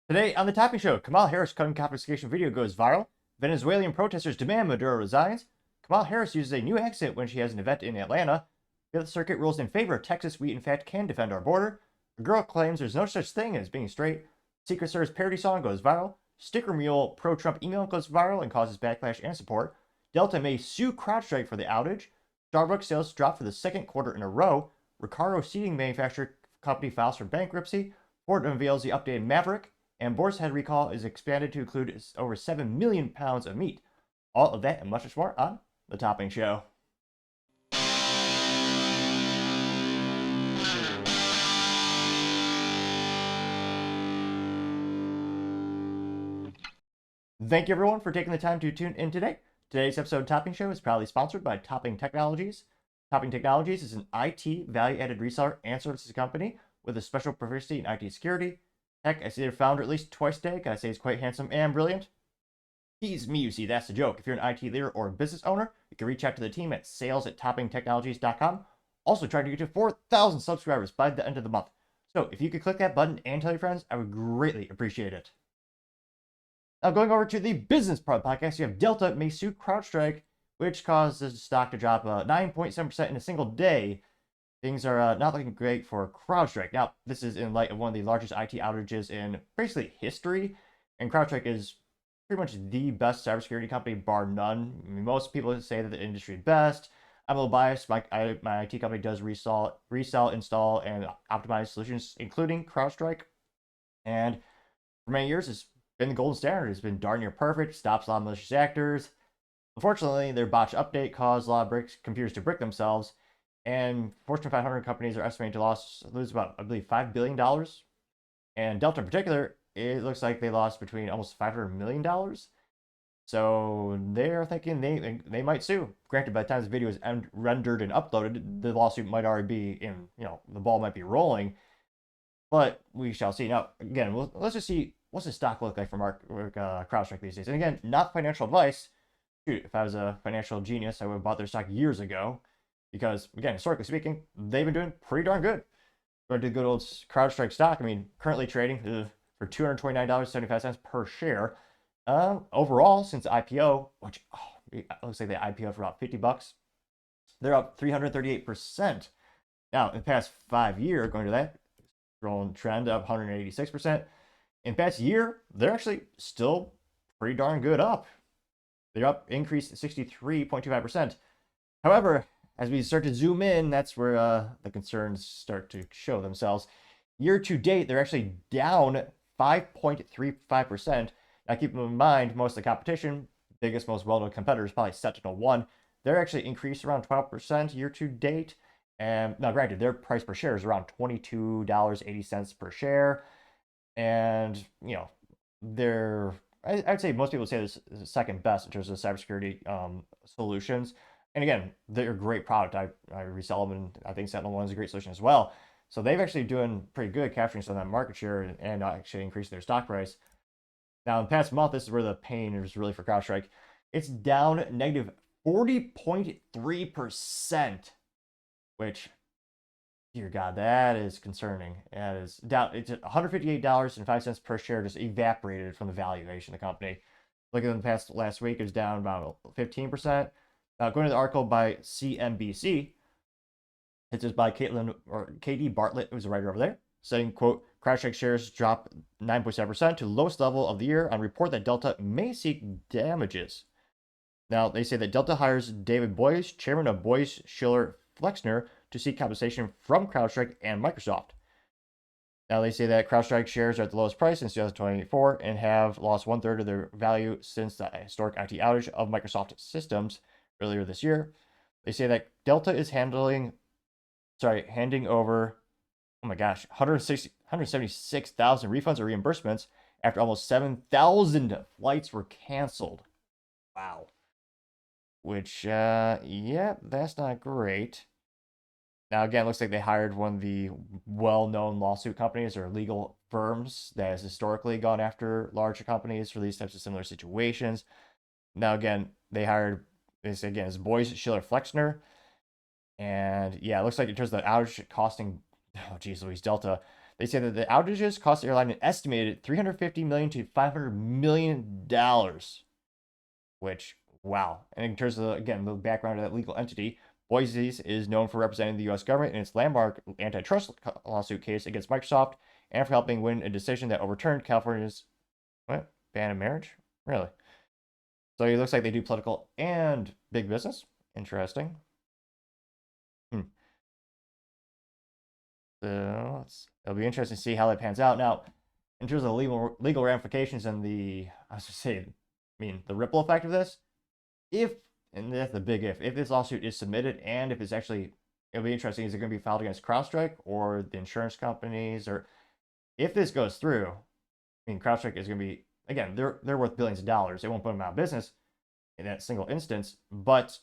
Today on the Topping Show, Kamala Harris cutting confiscation video goes viral. Venezuelan protesters demand Maduro resigns. Kamala Harris uses a new accent when she has an event in Atlanta. Fifth Circuit rules in favor of Texas. We, in fact, can defend our border. A girl claims there's no such thing as being straight. Secret Service parody song goes viral. Sticker Mule pro-Trump email goes viral and causes backlash and support. Delta may sue CrowdStrike for the outage. Starbucks sales drop for the second quarter in a row. Recaro seating manufacturer company files for bankruptcy. Ford unveils the updated Maverick. And Boars Head recall is expanded to include over 7 million pounds of meat. All of that and much more on The Topping Show. Thank you everyone for taking the time to tune in today. Today's episode of Topping Show is proudly sponsored by Topping Technologies. Topping Technologies is an IT value-added reseller and services company with a special proficiency in IT security. Heck, I see their founder at least twice a day. Gotta say he's quite handsome and brilliant. He's me, you see, that's the joke. If you're an IT leader or a business owner, you can reach out to the team at sales@toppingtechnologies.com. Also trying to get to 4,000 subscribers by the end of the month. So if you could click that button and tell your friends, I would greatly appreciate it. Now going over to the business part of the podcast, you have Delta may sue CrowdStrike, which caused the stock to drop 9.7% in a single day. Things are not looking great for CrowdStrike. Now, this is in light of one of the largest IT outages in basically history, and CrowdStrike is pretty much the best cybersecurity company, bar none. I mean, most people say that the industry is best. I'm a little biased. My IT company does resell, install, and optimize solutions, including CrowdStrike. And for many years, it's been the gold standard. It's been darn near perfect, stops a lot of malicious actors. Unfortunately, their botched update caused a lot of computers to brick themselves. And Fortune 500 companies are estimated to lose about, I believe, $5 billion. And Delta in particular, it looks like they lost between almost $500 million. So they're thinking they might sue. Granted, by the time this video is rendered and uploaded, the lawsuit might already be in, the ball might be rolling. But we shall see. Now, again, let's just see, what's the stock look like from CrowdStrike these days? And again, not financial advice. Shoot, if I was a financial genius, I would have bought their stock years ago. Because, again, historically speaking, they've been doing pretty darn good. Going to the good old CrowdStrike stock, I mean, currently trading for $229.75 per share. Overall, since IPO, which looks like they IPO for about $50, they're up 338%. Now, in the past 5 years, going to that rolling trend, up 186%. In the past year, they're actually still pretty darn good up. They're up, increased 63.25%. However, as we start to zoom in, that's where the concerns start to show themselves. Year to date, they're actually down 5.35%. Now, keep in mind, most of the competition, biggest, most well-known competitors, probably Sentinel-1, they're actually increased around 12% year to date. And now, granted, their price per share is around $22.80 per share. And, I'd say most people say this is the second best in terms of cybersecurity solutions. And again, they're a great product. I resell them, and I think Sentinel-1 is a great solution as well. So they've actually doing pretty good, capturing some of that market share and actually increasing their stock price. Now, in the past month, this is where the pain is really for CrowdStrike. It's down negative 40.3%, which, dear God, that is concerning. That is down. It's $158.05 per share, just evaporated from the valuation of the company. Looking at the last week, it was down about 15%. Going to the article by CNBC, it's just by Katie Bartlett, who's a writer over there, saying, quote, CrowdStrike shares drop 9.7% to lowest level of the year on report that Delta may seek damages. Now, they say that Delta hires David Boies, chairman of Boies Schiller Flexner, to seek compensation from CrowdStrike and Microsoft. Now, they say that CrowdStrike shares are at the lowest price since 2024 and have lost 1/3 of their value since the historic IT outage of Microsoft systems earlier this year. They say that Delta is handing over, 176,000 refunds or reimbursements after almost 7,000 flights were canceled. Wow. Which, yeah, that's not great. Now, again, it looks like they hired one of the well-known lawsuit companies or legal firms that has historically gone after larger companies for these types of similar situations. Now, again, they hired, this again is Boies Schiller Flexner. And yeah, it looks like in terms of the outage costing, oh geez Louise, Delta, They say that the outages cost the airline an estimated $350 million to $500 million, which, wow. And in terms of, again, the background of that legal entity, Boise is known for representing the U.S. government in its landmark antitrust lawsuit case against Microsoft and for helping win a decision that overturned California's ban of marriage? Really? So it looks like they do political and big business. Interesting. So it'll be interesting to see how that pans out. Now, in terms of the legal ramifications and the, I was just saying, the ripple effect of this, and that's the big if this lawsuit is submitted and if it's actually, it'll be interesting, is it going to be filed against CrowdStrike or the insurance companies? Or if this goes through, CrowdStrike is going to be, again, they're worth billions of dollars. It won't put them out of business in that single instance, but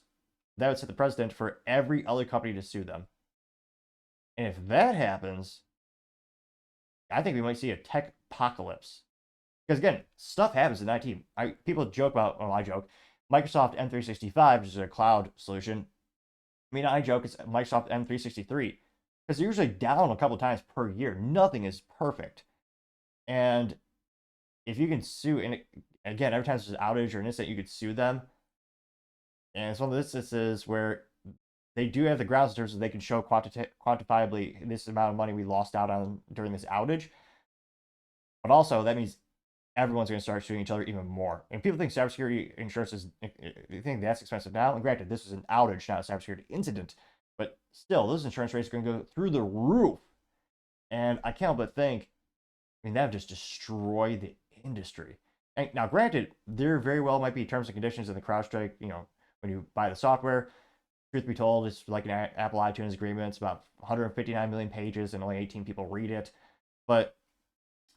that would set the precedent for every other company to sue them. And if that happens, I think we might see a tech apocalypse. Because again, stuff happens in IT. People joke about, well, I joke, Microsoft M365, which is a cloud solution. I joke it's Microsoft M363 because they're usually down a couple of times per year. Nothing is perfect. And if you can sue, and again, every time there's an outage or an incident, you could sue them. And it's one of the instances where they do have the grounds in terms of they can show quantifiably this amount of money we lost out on during this outage. But also, that means everyone's going to start suing each other even more. And people think cybersecurity insurance is, they think that's expensive now. And granted, this is an outage, not a cybersecurity incident. But still, those insurance rates are going to go through the roof. And I can't but think, that would just destroy the industry. And now, granted, there very well might be terms and conditions in the CrowdStrike, when you buy the software. Truth be told, it's like an Apple iTunes agreement. It's about 159 million pages and only 18 people read it. But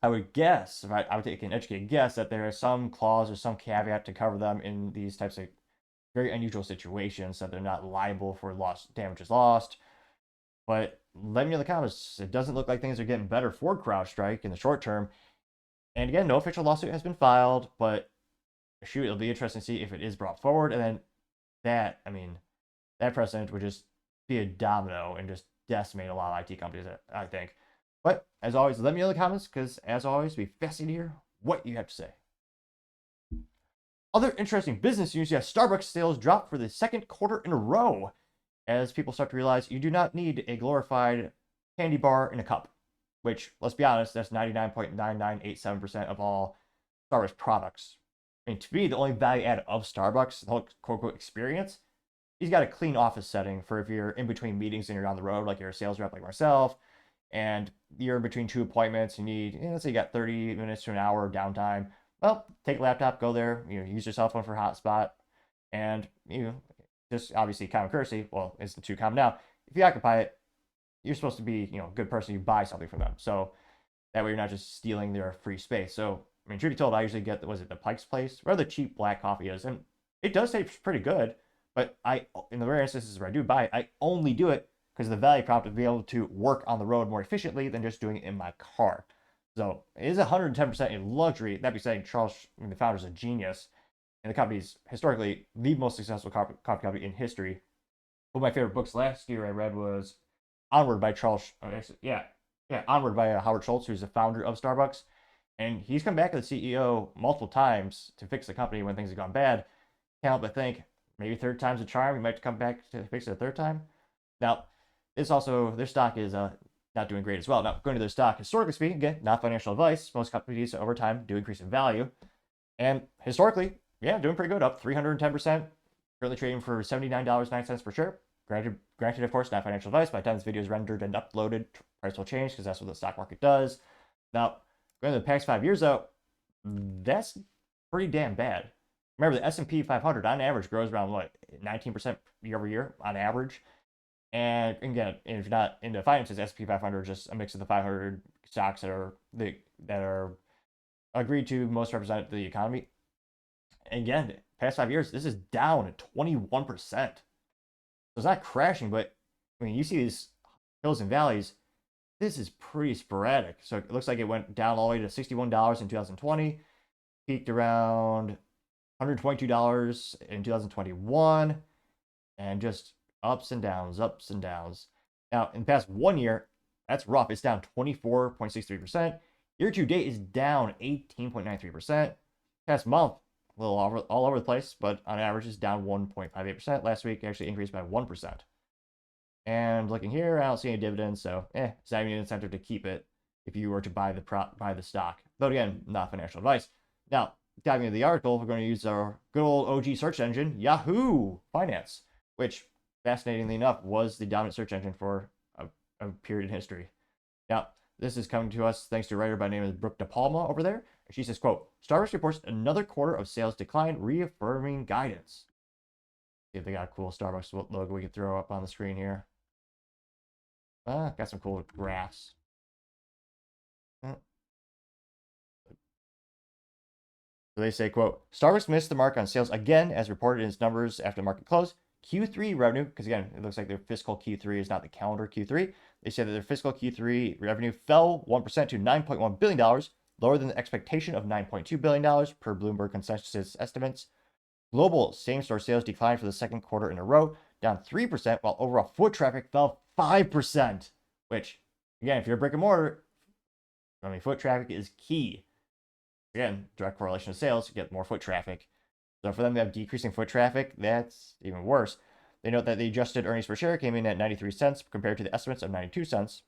I would guess, if I would take an educated guess, that there is some clause or some caveat to cover them in these types of very unusual situations so that they're not liable for damages lost. But let me know in the comments. It doesn't look like things are getting better for CrowdStrike in the short term. And again, no official lawsuit has been filed, but shoot, it'll be interesting to see if it is brought forward. And then that precedent would just be a domino and just decimate a lot of IT companies, I think. But as always, let me know in the comments because, as always, it'd be fascinating to hear what you have to say. Other interesting business news, Starbucks sales dropped for the second quarter in a row as people start to realize you do not need a glorified candy bar in a cup, which, let's be honest, that's 99.9987% of all Starbucks products. To me, the only value add of Starbucks, the whole quote-unquote experience, he's got a clean office setting for if you're in between meetings and you're on the road, like you're a sales rep like myself, and you're in between two appointments, you need, let's say you got 30 minutes to an hour of downtime. Well, take a laptop, go there, use your cell phone for hotspot, and just obviously common courtesy, well, it's too common now. If you occupy it, you're supposed to be, a good person, you buy something from them. So that way you're not just stealing their free space. So, truth be told, I usually get, the Pike's Place, where the cheap black coffee is, and it does taste pretty good. But in the rare instances where I do buy it, I only do it because of the value prop to be able to work on the road more efficiently than just doing it in my car. So it is 110% a luxury. That being said, Charles, the founder, is a genius. And the company's historically the most successful coffee company in history. One of my favorite books last year I read was Onward by Onward by Howard Schultz, who's the founder of Starbucks. And he's come back as the CEO multiple times to fix the company when things have gone bad. Can't help but think, maybe third time's a charm. We might come back to fix it a third time. Now, their stock is not doing great as well. Now, going to their stock, historically speaking, again, not financial advice. Most companies over time do increase in value. And historically, doing pretty good, up 310%. Currently trading for $79.09 per share. Granted, of course, not financial advice. By the time this video is rendered and uploaded, price will change because that's what the stock market does. Now, going to the past 5 years, though, that's pretty damn bad. Remember, the S&P 500 on average grows around 19% year over year on average. And again, if you're not into finances, S&P 500 is just a mix of the 500 stocks that are agreed to most represent the economy. And again, past 5 years, this is down at 21%. So it's not crashing, but you see these hills and valleys. This is pretty sporadic. So it looks like it went down all the way to $61 in 2020, peaked around $122 in 2021, and just ups and downs. Now, in the past 1 year, That's rough. It's down 24.63%. Year to date is down 18.93%. Past month, a little all over the place, but on average is down 1.58%. Last week actually increased by 1%. And looking here, I don't see any dividends, so it's not even an incentive to keep it if you were to buy the stock. But again, not financial advice. Now, diving into the article, we're going to use our good old OG search engine, Yahoo Finance, which, fascinatingly enough, was the dominant search engine for a period in history. Now, this is coming to us thanks to a writer by the name of Brooke DePalma over there. And she says, quote, Starbucks reports another quarter of sales decline, reaffirming guidance. See if they got a cool Starbucks logo we can throw up on the screen here. Got some cool graphs. So they say, quote, Starbucks missed the mark on sales again as reported in its numbers after the market close. Q3 revenue, because again, it looks like their fiscal Q3 is not the calendar Q3. They say that their fiscal Q3 revenue fell 1% to $9.1 billion, lower than the expectation of $9.2 billion per Bloomberg consensus estimates. Global same-store sales declined for the second quarter in a row, down 3%, while overall foot traffic fell 5%, which, again, if you're a brick and mortar, foot traffic is key. Again, direct correlation to sales, you get more foot traffic. So for them to have decreasing foot traffic, that's even worse. They note that the adjusted earnings per share came in at 93 cents compared to the estimates of 92 cents.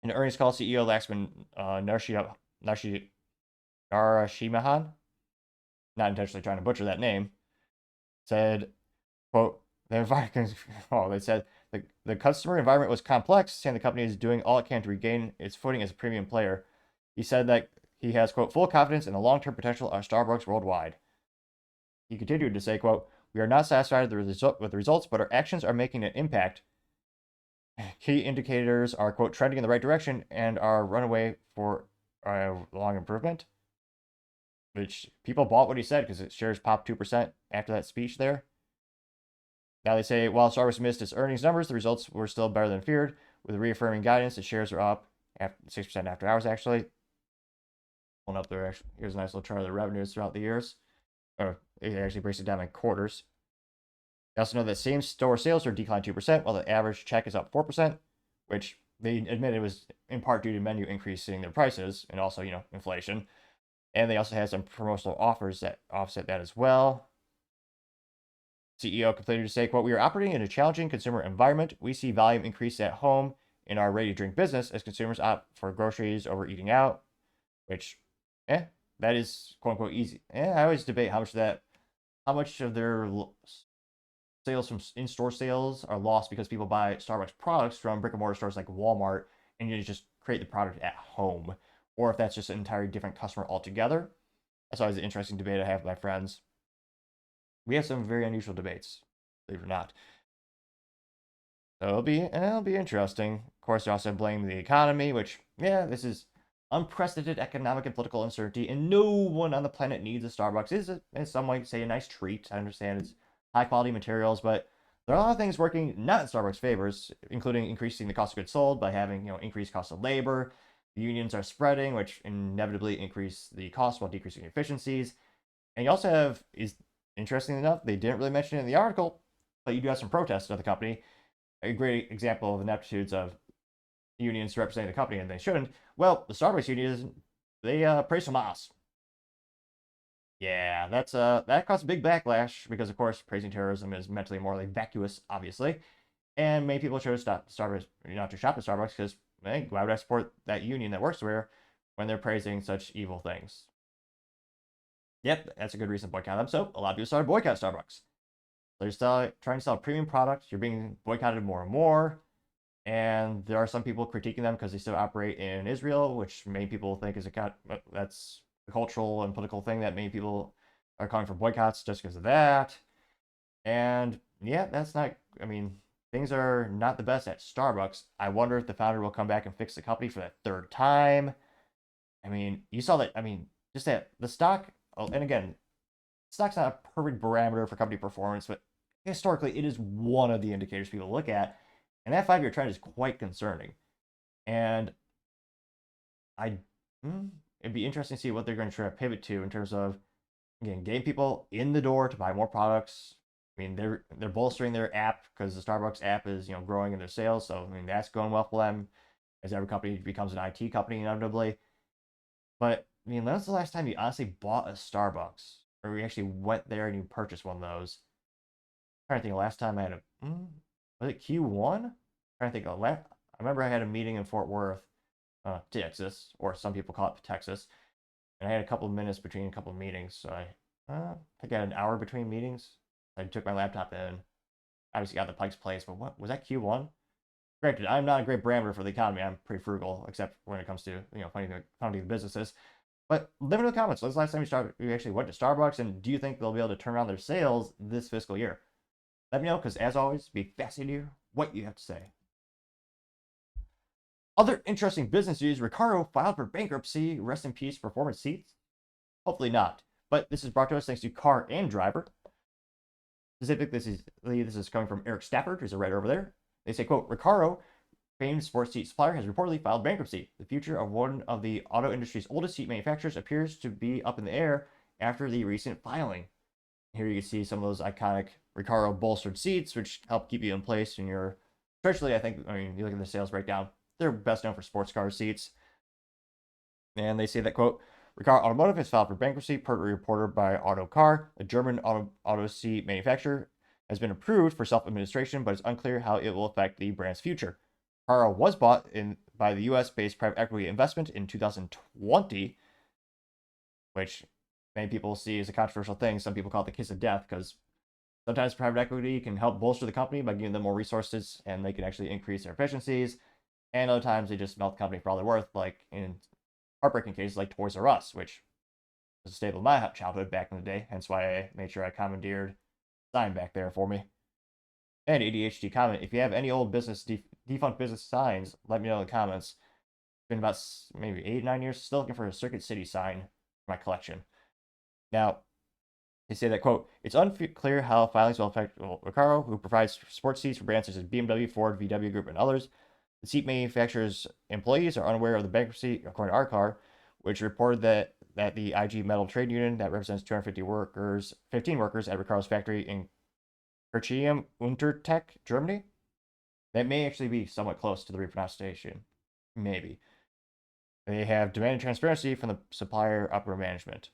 In the earnings call, CEO Laxman Narasimhan, not intentionally trying to butcher that name, said, quote, they said the customer environment was complex, saying the company is doing all it can to regain its footing as a premium player. He said that he has, quote, full confidence in the long-term potential of Starbucks worldwide. He continued to say, quote, we are not satisfied with the results, but our actions are making an impact. Key indicators are, quote, trending in the right direction and are runaway for long improvement. Which people bought what he said because its shares popped 2% after that speech there. Now they say, while Starbucks missed its earnings numbers, the results were still better than feared. With reaffirming guidance, the shares are up 6% after hours, actually. Pulling up there, here's a nice little chart of the revenues throughout the years. Or it actually breaks it down in quarters. They also know that same-store sales are declined 2%, while the average check is up 4%, which they admitted was in part due to menu increasing their prices and also, inflation. And they also had some promotional offers that offset that as well. CEO continued to say, quote, we are operating in a challenging consumer environment. We see volume increase at home in our ready-to-drink business as consumers opt for groceries over eating out, which, that is quote-unquote easy. I always debate how much of their sales from in-store sales are lost because people buy Starbucks products from brick-and-mortar stores like Walmart and you just create the product at home, or if that's just an entirely different customer altogether. That's always an interesting debate I have with my friends. We have some very unusual debates, believe it or not. So it'll be interesting. Of course, they also blame the economy, which, this is unprecedented economic and political uncertainty, and no one on the planet needs a Starbucks. It is, in some way, say, a nice treat. I understand it's high-quality materials, but there are a lot of things working not in Starbucks' favors, including increasing the cost of goods sold by having, increased cost of labor. The unions are spreading, which inevitably increase the cost while decreasing efficiencies. And you also have, interestingly enough, they didn't really mention it in the article, but you do have some protests at the company. A great example of the ineptitudes of unions representing the company, and they shouldn't. Well, the Starbucks union, they praise Hamas. Yeah, that caused a big backlash because, of course, praising terrorism is mentally and morally vacuous, obviously. And many people chose to shop at Starbucks because, why would I support that union that works there when they're praising such evil things? Yep, that's a good reason to boycott them. So a lot of people started boycott Starbucks. They're still trying to sell a premium product. You're being boycotted more and more. And there are some people critiquing them because they still operate in Israel, which many people think is that's a cultural and political thing that many people are calling for boycotts just because of that. And that's not, things are not the best at Starbucks. I wonder if the founder will come back and fix the company for the third time. You saw that, just that the stock, and again, stock's not a perfect barometer for company performance, but historically it is one of the indicators people look at. And that 5-year trend is quite concerning. And it'd be interesting to see what they're going to try to pivot to in terms of, again, getting people in the door to buy more products. They're bolstering their app because the Starbucks app is, growing in their sales. So, that's going well for them. as every company becomes an IT company inevitably. But I mean, when was the last time you honestly bought a Starbucks, or you actually went there and you purchased one of those? I'm trying to think. Last time I had was it Q1? I'm trying to think. I remember I had a meeting in Fort Worth, Texas, or some people call it Texas, and I had a couple of minutes between a couple of meetings. So I think I had an hour between meetings. I took my laptop in, obviously got the Pike's Place, but what was that Q1? Granted, I'm not a great barometer for the economy. I'm pretty frugal, except when it comes to funding the businesses. But leave in the comments. When's the last time you actually went to Starbucks, and do you think they'll be able to turn around their sales this fiscal year? Let me know, because as always, be fascinated to hear what you have to say. Other interesting business news: Recaro filed for bankruptcy. Rest in peace, performance seats. Hopefully not. But this is brought to us thanks to Car and Driver. Specifically, this is coming from Eric Stafford, who's a writer over there. They say, quote, Recaro, famed sports seat supplier, has reportedly filed bankruptcy. The future of one of the auto industry's oldest seat manufacturers appears to be up in the air after the recent filing. Here you can see some of those iconic Recaro bolstered seats, which help keep you in place when you're, especially, you look at the sales breakdown, they're best known for sports car seats. And they say that, quote, Recaro Automotive has filed for bankruptcy per reporter by Autocar, a German auto seat manufacturer, has been approved for self-administration, but it's unclear how it will affect the brand's future. Recaro was bought by the U.S.-based private equity investment in 2020, which many people see as a controversial thing. Some people call it the kiss of death, because sometimes private equity can help bolster the company by giving them more resources, and they can actually increase their efficiencies. And other times they just melt the company for all they're worth, like in heartbreaking cases like Toys R Us, which was a staple of my childhood back in the day. Hence why I made sure I commandeered sign back there for me. And ADHD comment: if you have any old defunct business signs, let me know in the comments. It's been about maybe 8-9 years, still looking for a Circuit City sign for my collection. Now, they say that, quote, it's unclear how filings will affect Recaro, who provides sports seats for brands such as BMW, Ford, VW Group, and others. The seat manufacturer's employees are unaware of the bankruptcy, according to our car, which reported that the IG Metal trade union that represents 15 workers at Recaro's factory in Kirchheim Untertech, Germany. That may actually be somewhat close to the repronunciation. Maybe. They have demanded transparency from the supplier upper management.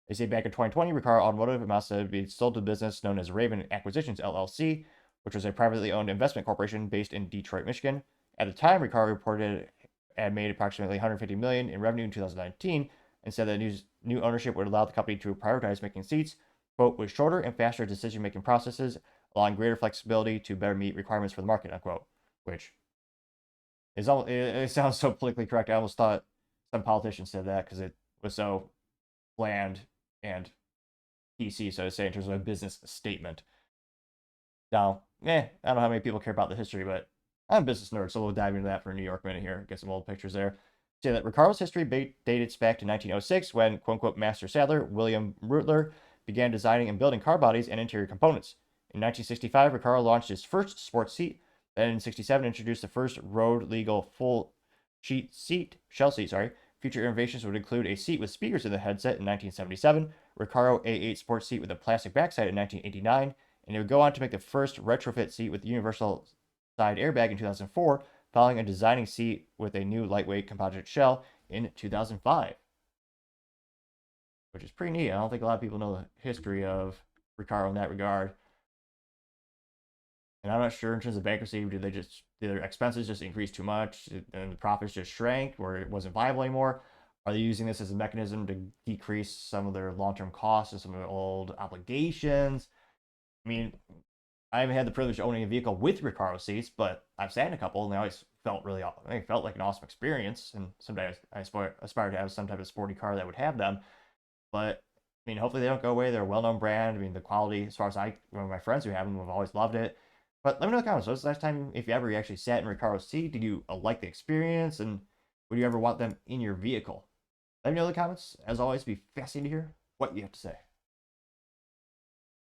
They say back in 2020, Recaro Automotive announced that it would be sold to the business known as Raven Acquisitions LLC, which was a privately owned investment corporation based in Detroit, Michigan. At the time, Recaro reported it had made approximately $150 million in revenue in 2019, and said that new ownership would allow the company to prioritize making seats, quote, with shorter and faster decision-making processes, allowing greater flexibility to better meet requirements for the market, unquote. Which is it sounds so politically correct. I almost thought some politicians said that because it was so bland and PC, so to say, in terms of a business statement. Now, I don't know how many people care about the history, but I'm a business nerd, so we'll dive into that for a New York minute here. Get some old pictures there. Say that Recaro's history dates back to 1906 when, quote-unquote, master saddler William Rutler began designing and building car bodies and interior components. In 1965, Recaro launched its first sports seat. Then in 1967, introduced the first road-legal full shell seat. Future innovations would include a seat with speakers in the headset in 1977, Recaro A8 sports seat with a plastic backside in 1989, and it would go on to make the first retrofit seat with universal side airbag in 2004, following a designing seat with a new lightweight composite shell in 2005. Which is pretty neat. I don't think a lot of people know the history of Recaro in that regard. And I'm not sure in terms of bankruptcy, did their expenses just increase too much and the profits just shrank, or it wasn't viable anymore? Are they using this as a mechanism to decrease some of their long-term costs and some of their old obligations? I mean, I haven't had the privilege of owning a vehicle with Recaro seats, but I've sat in a couple, and they always felt like an awesome experience. And someday I aspire to have some type of sporty car that would have them. But I mean, hopefully they don't go away. They're a well-known brand. I mean, the quality, as far as one of my friends who have them, have always loved it. But let me know in the comments. What's the last time, if you ever actually sat in Recaro's seat, did you like the experience, and would you ever want them in your vehicle? Let me know in the comments. As always, be fascinating to hear what you have to say.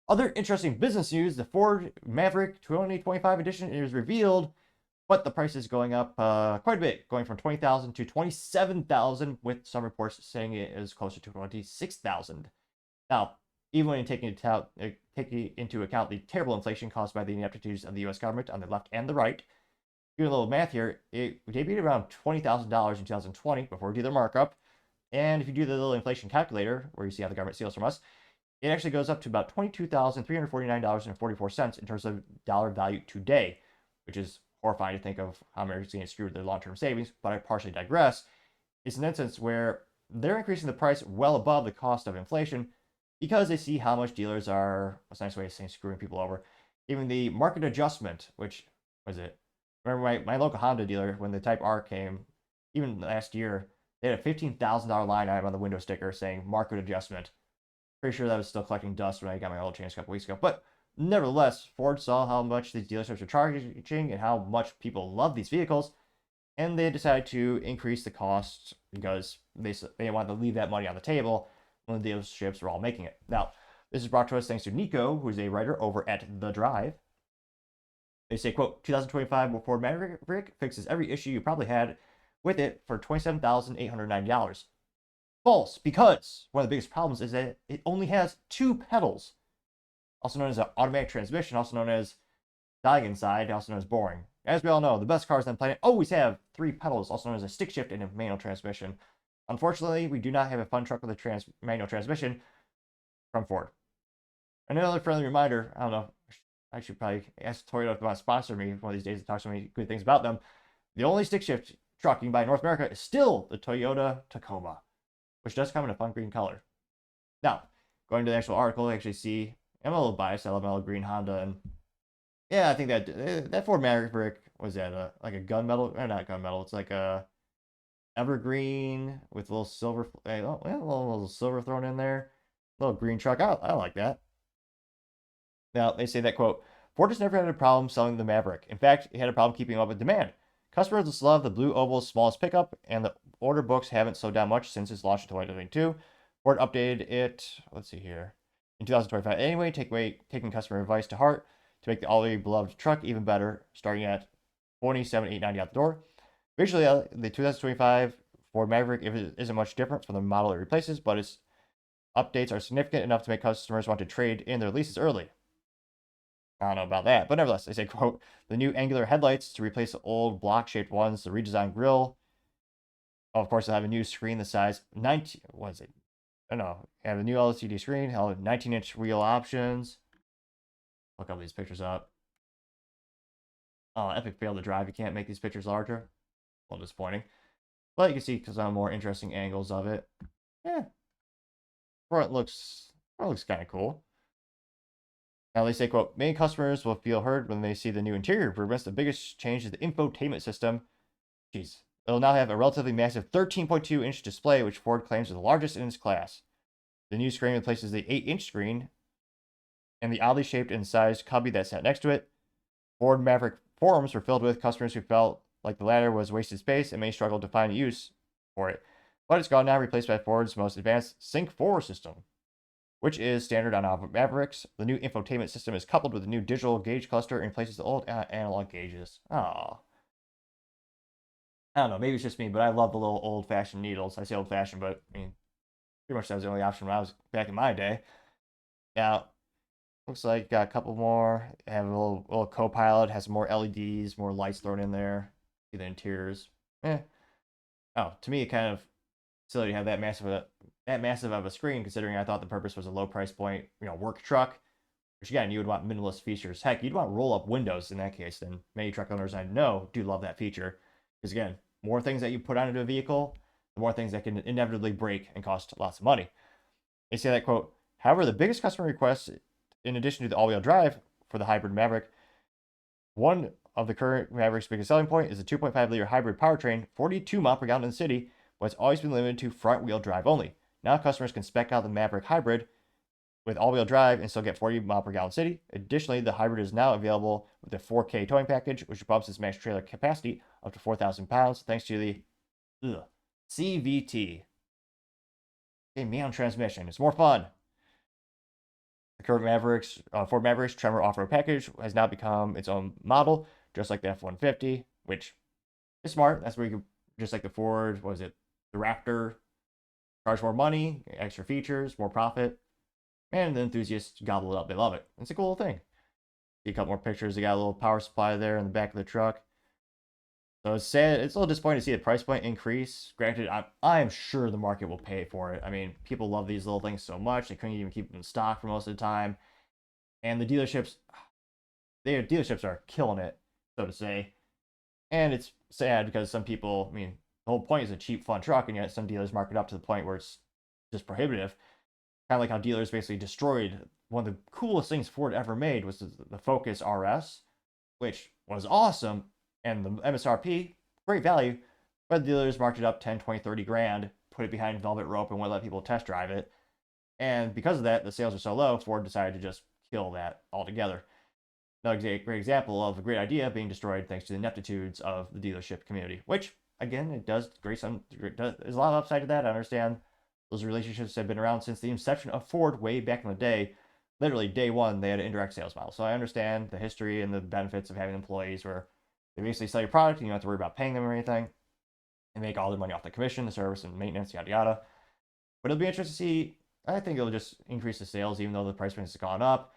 Other interesting business news: the Ford Maverick 2025 edition is revealed, but the price is going up quite a bit, going from $20,000 to $27,000, with some reports saying it is closer to $26,000. Now, even when taking into account the terrible inflation caused by the ineptitudes of the U.S. government on the left and the right, doing a little math here, it debuted around $20,000 in 2020 before dealer markup. And if you do the little inflation calculator, where you see how the government steals from us, it actually goes up to about $22,349.44 in terms of dollar value today, which is horrifying to think of how Americans getting screwed with their long-term savings. But I partially digress. It's an instance where they're increasing the price well above the cost of inflation because they see how much dealers are, what's a nice way of saying screwing people over, even the market adjustment, which was it? Remember my local Honda dealer, when the Type R came, even last year, they had a $15,000 line item on the window sticker saying market adjustment. Pretty sure that was still collecting dust when I got my oil changed a couple weeks ago. But nevertheless, Ford saw how much these dealerships are charging and how much people love these vehicles, and they decided to increase the cost because they wanted to leave that money on the table when the dealerships were all making it. Now, this is brought to us thanks to Nico, who's a writer over at The Drive. They say, quote, 2025 Ford Maverick fixes every issue you probably had with it for $27,890. False, because one of the biggest problems is that it only has 2 pedals, also known as an automatic transmission, also known as dying inside, also known as boring. As we all know, the best cars on the planet always have 3 pedals, also known as a stick shift and a manual transmission. Unfortunately, we do not have a fun truck with a manual transmission from Ford. Another friendly reminder, I don't know, I should probably ask Toyota if they want to sponsor me one of these days and talk so many good things about them. The only stick shift truck you can buy in North America is still the Toyota Tacoma, which does come in a fun green color. Now, going to the actual article, I actually see, I'm a little biased, I love my little green Honda, and yeah, I think that Ford Maverick, was that like a gunmetal, or not gunmetal, it's like a evergreen with a little silver, a little silver thrown in there, little green truck, I like that. Now, they say that, quote, Ford has never had a problem selling the Maverick. In fact, it had a problem keeping up with demand. Customers love the blue oval's smallest pickup, and the order books haven't slowed down much since its launch in 2022. Ford updated it, let's see here, in 2025 anyway, taking customer advice to heart to make the already beloved truck even better, starting at $27,890 out the door. Visually, the 2025 Ford Maverick isn't much different from the model it replaces, but its updates are significant enough to make customers want to trade in their leases early. I don't know about that, but nevertheless, they say, quote, the new angular headlights to replace the old block-shaped ones, the redesigned grille. Oh, of course, they'll have a new screen the size 19, what is it? I don't know. Have a new LCD screen, hell, 19-inch wheel options. Look all these pictures up. Oh, epic fail to drive. You can't make these pictures larger. A little disappointing. But you can see some more interesting angles of it. Yeah. Front looks kind of cool. Now they say, quote, many customers will feel heard when they see the new interior improvements. The biggest change is the infotainment system. Jeez. It'll now have a relatively massive 13.2-inch display, which Ford claims is the largest in its class. The new screen replaces the 8-inch screen and the oddly shaped and sized cubby that sat next to it. Ford Maverick forums were filled with customers who felt like the latter was wasted space and may struggle to find use for it. But it's gone now, replaced by Ford's most advanced Sync 4 system, which is standard on all Mavericks. The new infotainment system is coupled with a new digital gauge cluster and replaces the old analog gauges. Aww. I don't know, maybe it's just me, but I love the little old-fashioned needles. I say old-fashioned, but I mean, pretty much that was the only option when I was back in my day. Now, looks like got a couple more. Have a little co-pilot, has some more LEDs, more lights thrown in there. See the interiors. Oh, to me, it kind of silly to have that massive of a screen, considering I thought the purpose was a low price point, work truck. Which again, you would want minimalist features. Heck, you'd want roll-up windows in that case. Then many truck owners I know do love that feature, because again, more things that you put onto a vehicle, the more things that can inevitably break and cost lots of money. They say that, quote, however, the biggest customer request, in addition to the all-wheel drive for the hybrid Maverick, one of the current Maverick's biggest selling point is a 2.5-liter hybrid powertrain, 42 miles per gallon in the city, but it's always been limited to front-wheel drive only. Now customers can spec out the Maverick hybrid with all-wheel drive and still get 40 miles per gallon city. Additionally, the hybrid is now available with the 4K towing package, which bumps its max trailer capacity up to 4,000 pounds thanks to the CVT. Manual transmission. It's more fun. The current Ford Mavericks Tremor off-road package has now become its own model, just like the F-150, which is smart. That's where you can, just like the Ford, the Raptor, charge more money, extra features, more profit. And the enthusiasts gobble it up. They love it. It's a cool thing. See a couple more pictures. They got a little power supply there in the back of the truck. So it's sad. It's a little disappointing to see the price point increase. Granted, I'm sure the market will pay for it. I mean, people love these little things so much they couldn't even keep them in stock for most of the time. And the dealerships are killing it, so to say. And it's sad because some people, I mean, the whole point is a cheap, fun truck, and yet some dealers mark it up to the point where it's just prohibitive. Kind of like how dealers basically destroyed one of the coolest things Ford ever made was the Focus RS, which was awesome, and the MSRP, great value, but the dealers marked it up 10, 20, 30 grand, put it behind velvet rope, and wouldn't let people test drive it. And because of that, the sales are so low, Ford decided to just kill that altogether. Another great example of a great idea being destroyed thanks to the ineptitudes of the dealership community, which, again, it does there's a lot of upside to that. I understand those relationships have been around since the inception of Ford way back in the day. Literally, day one, they had an indirect sales model. So I understand the history and the benefits of having employees where they basically sell your product and you don't have to worry about paying them or anything. They make all their money off the commission, the service, and maintenance, yada yada. But it'll be interesting to see. I think it'll just increase the sales, even though the price range has gone up.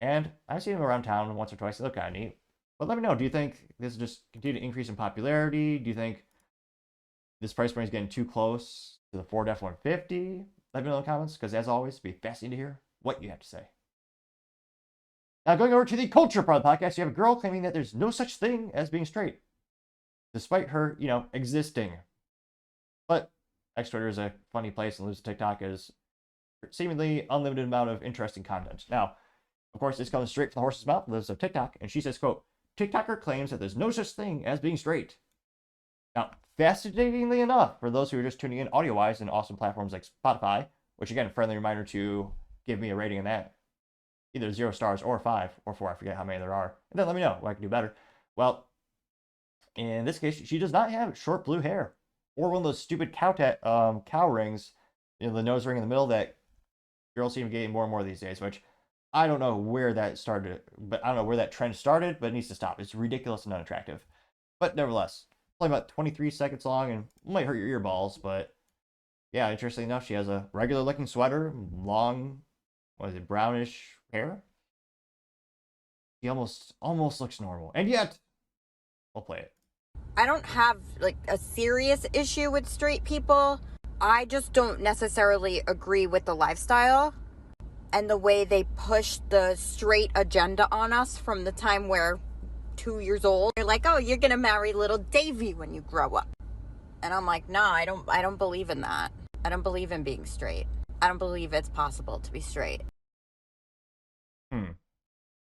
And I've seen them around town once or twice. They look kind of neat. But let me know. Do you think this is just continue to increase in popularity? Do you think this price point is getting too close to the Ford F-150? Let me know in the comments, because as always, it'll be fascinating to hear what you have to say. Now, going over to the culture part of the podcast, you have a girl claiming that there's no such thing as being straight, despite her, existing. But X-Twitter is a funny place, and losing TikTok is seemingly unlimited amount of interesting content. Now, of course, this comes straight from the horse's mouth, Liz of TikTok, and she says, quote, TikToker claims that there's no such thing as being straight. Now, fascinatingly enough, for those who are just tuning in audio-wise in awesome platforms like Spotify, which again, a friendly reminder to give me a rating in that, either 0 stars or 5 or 4, I forget how many there are, and then let me know what I can do better. Well, in this case, she does not have short blue hair, or one of those stupid cow rings, the nose ring in the middle that girls seem to get more and more these days, which I don't know where that started, but I don't know where that trend started, but it needs to stop. It's ridiculous and unattractive. But nevertheless, only about 23 seconds long and might hurt your earballs, but yeah, interestingly enough, she has a regular looking sweater, long, brownish hair. She almost looks normal. And yet, we'll play it. I don't have like a serious issue with straight people. I just don't necessarily agree with the lifestyle and the way they push the straight agenda on us from the time we're 2 years old. They're like, oh, you're gonna marry little Davy when you grow up. And I'm like, nah, I don't believe in that. I don't believe in being straight. I don't believe it's possible to be straight.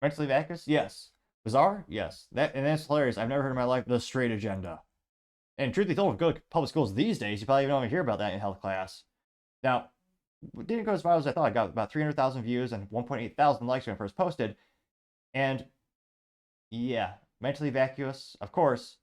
Mentally vacuous? Yes. Bizarre? Yes. That's hilarious. I've never heard in my life the straight agenda. And truth be told, if you go to public schools these days, you probably don't even hear about that in health class. Now, it didn't go as viral as I thought. I got about 300,000 views and 1.8 thousand likes when I first posted. And yeah, mentally vacuous, of course,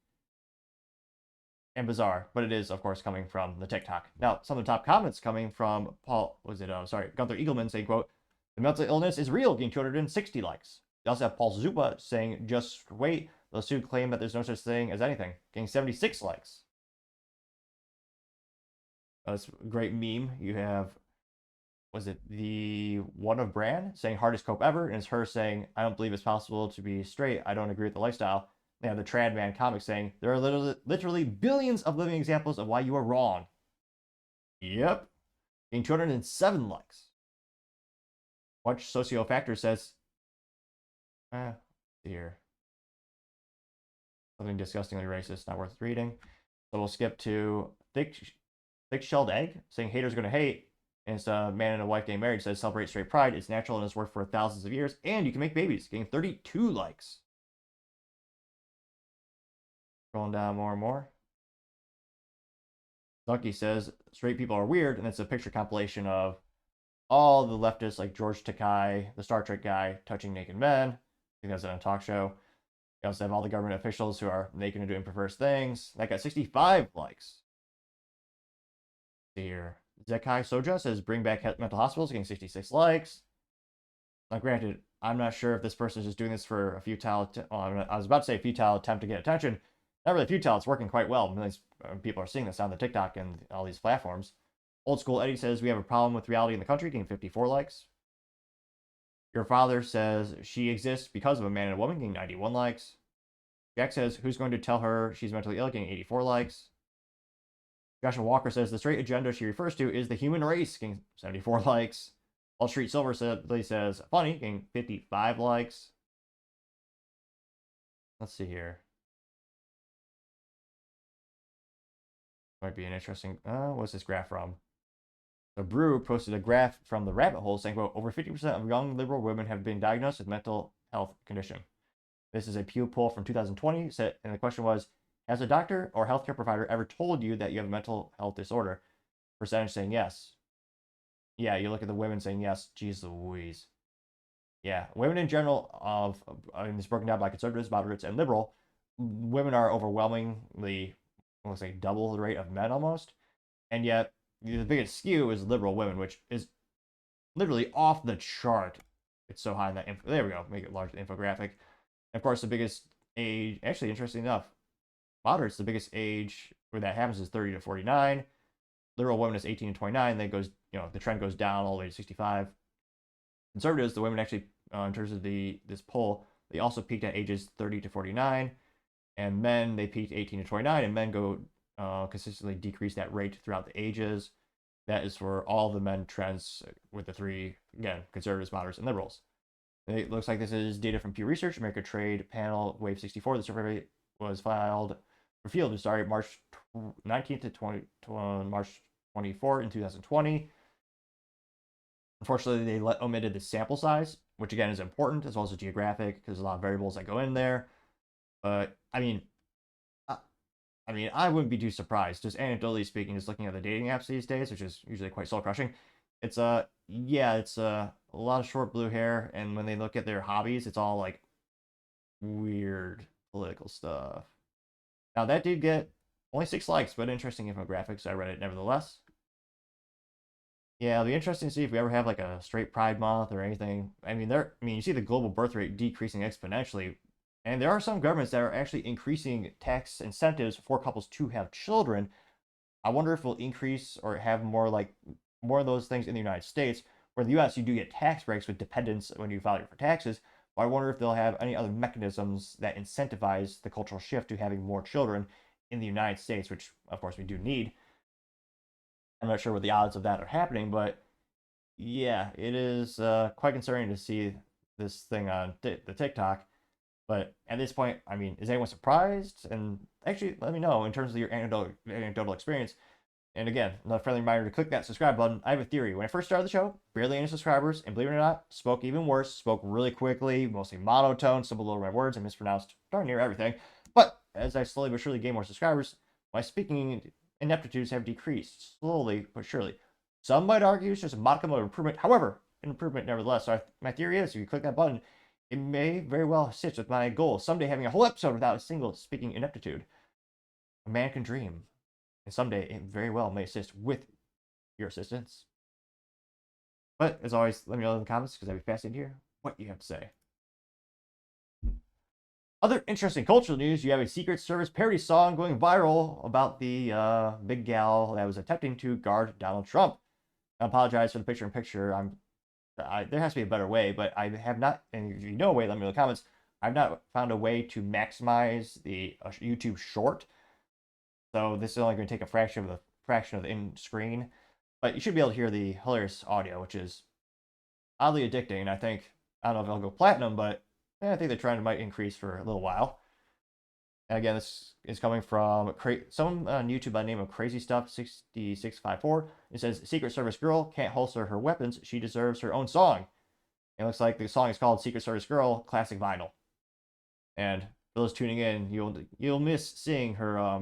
and bizarre, but it is, of course, coming from the TikTok. Now, some of the top comments coming from Gunther Eagleman saying, quote, the mental illness is real, getting 260 likes. You also have Paul Zupa saying, just wait, those two claim that there's no such thing as anything, getting 76 likes. That's a great meme. You have, the one of Bran saying hardest cope ever, and it's her saying, I don't believe it's possible to be straight. I don't agree with the lifestyle. They have the Trad Man comic saying, there are literally billions of living examples of why you are wrong. Yep. Getting 207 likes. Watch Sociofactor says, here. Something disgustingly racist, not worth reading. So we'll skip to Thick-Shelled Egg, saying haters are going to hate. And it's a man and a wife getting married, says celebrate straight pride. It's natural and has worked for thousands of years. And you can make babies, getting 32 likes. Scrolling down more and more. Ducky says straight people are weird, and it's a picture compilation of all the leftists like George Takei, the Star Trek guy, touching naked men. I think that's on a talk show. You also have all the government officials who are naked and doing perverse things. That got 65 likes. Here. Zekai Soja says bring back mental hospitals, getting 66 likes. Now, granted, I'm not sure if this person is just doing this for a futile... I was about to say futile attempt to get attention. Not really futile, it's working quite well. Millions of people are seeing this on the TikTok and all these platforms. Old School Eddie says we have a problem with reality in the country, getting 54 likes. Your father says she exists because of a man and a woman, getting 91 likes. Jack says, who's going to tell her she's mentally ill, getting 84 likes. Joshua Walker says, the straight agenda she refers to is the human race, getting 74 likes. Wall Street Silver says, funny, getting 55 likes. Let's see here. Might be an interesting, what's this graph from? The Brew posted a graph from the rabbit hole saying, quote, over 50% of young liberal women have been diagnosed with mental health condition. This is a Pew poll from 2020, and the question was, has a doctor or healthcare provider ever told you that you have a mental health disorder? Percentage saying yes. Yeah, you look at the women saying yes. Jeez Louise. Yeah, women in general, and it's broken down by conservatives, moderates, and liberal. Women are overwhelmingly, let's say, double the rate of men almost. And yet, the biggest skew is liberal women, which is literally off the chart. It's so high in that there we go, make it large infographic. And of course, the biggest age, actually, interesting enough, moderates, the biggest age where that happens is 30 to 49. Liberal women is 18 to 29. Then goes, the trend goes down all the way to 65. Conservatives, the women actually, in terms of this poll, they also peaked at ages 30 to 49. And men, they peaked 18 to 29, and men go consistently decrease that rate throughout the ages. That is for all the men trends with the three, again, conservatives, moderates, and liberals. It looks like this is data from Pew Research, America Trade Panel Wave 64. The survey was revealed, March 19th to March 24 in 2020. Unfortunately, they omitted the sample size, which again is important, as well as the geographic, because there's a lot of variables that go in there. But I mean, I wouldn't be too surprised, just anecdotally speaking, just looking at the dating apps these days, which is usually quite soul crushing. It's a lot of short blue hair, and when they look at their hobbies, it's all like weird political stuff. Now that did get only 6 likes, but interesting infographics. So I read it nevertheless. Yeah, it'll be interesting to see if we ever have like a straight Pride Month or anything. You see the global birth rate decreasing exponentially, and there are some governments that are actually increasing tax incentives for couples to have children. I wonder if we'll increase or have more of those things in the United States. Where in the U.S. you do get tax breaks with dependents when you file for taxes. But I wonder if they'll have any other mechanisms that incentivize the cultural shift to having more children in the United States, which of course we do need. I'm not sure what the odds of that are happening, but yeah, it is quite concerning to see this thing on the TikTok. But at this point, is anyone surprised? And actually, let me know in terms of your anecdotal experience. And again, another friendly reminder to click that subscribe button. I have a theory. When I first started the show, barely any subscribers, and believe it or not, spoke even worse, spoke really quickly, mostly monotone, stumbled over my words, and mispronounced darn near everything. But as I slowly but surely gain more subscribers, my speaking ineptitudes have decreased, slowly but surely. Some might argue it's just a modicum of improvement. However, an improvement nevertheless. So my theory is, if you click that button, it may very well assist with my goal, someday having a whole episode without a single speaking ineptitude. A man can dream. And someday it very well may assist with your assistance. But as always, let me know in the comments, because I'd be fascinated to hear what you have to say. Other interesting cultural news, you have a Secret Service parody song going viral about the big gal that was attempting to guard Donald Trump. I apologize for the picture-in-picture. There has to be a better way, but I have not, and if you know a way, let me know in the comments. I've not found a way to maximize the YouTube short. So this is only going to take a fraction of the in-screen. But you should be able to hear the hilarious audio, which is oddly addicting. And I don't know if it'll go platinum, but I think the trend might increase for a little while. And again, this is coming from someone on YouTube by the name of Crazy Stuff 6654. It says, Secret Service girl can't holster her weapons. She deserves her own song. It looks like the song is called Secret Service Girl Classic Vinyl. And for those tuning in, you'll miss seeing her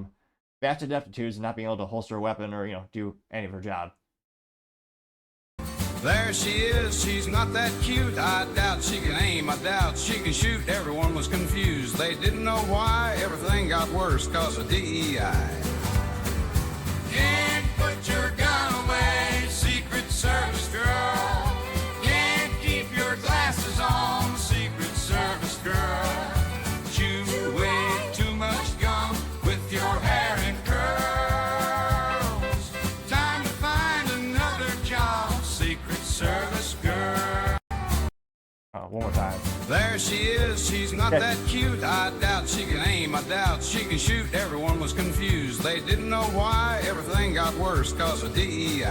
vast ineptitudes and not being able to holster a weapon or do any of her job. There she is, she's not that cute. I doubt she can aim, I doubt she can shoot. Everyone was confused, they didn't know why. Everything got worse cause of DEI. Can't put your gun away, Secret Service girl. Can't keep your glasses on, Secret Service girl. Chew way too much gum with your hair in curls. Time to find another job, Secret Service girl. one more time. There she is, she's not Okay. that cute. I doubt she can aim, I doubt she can shoot. Everyone was confused, they didn't know why. Everything got worse cause of DEI.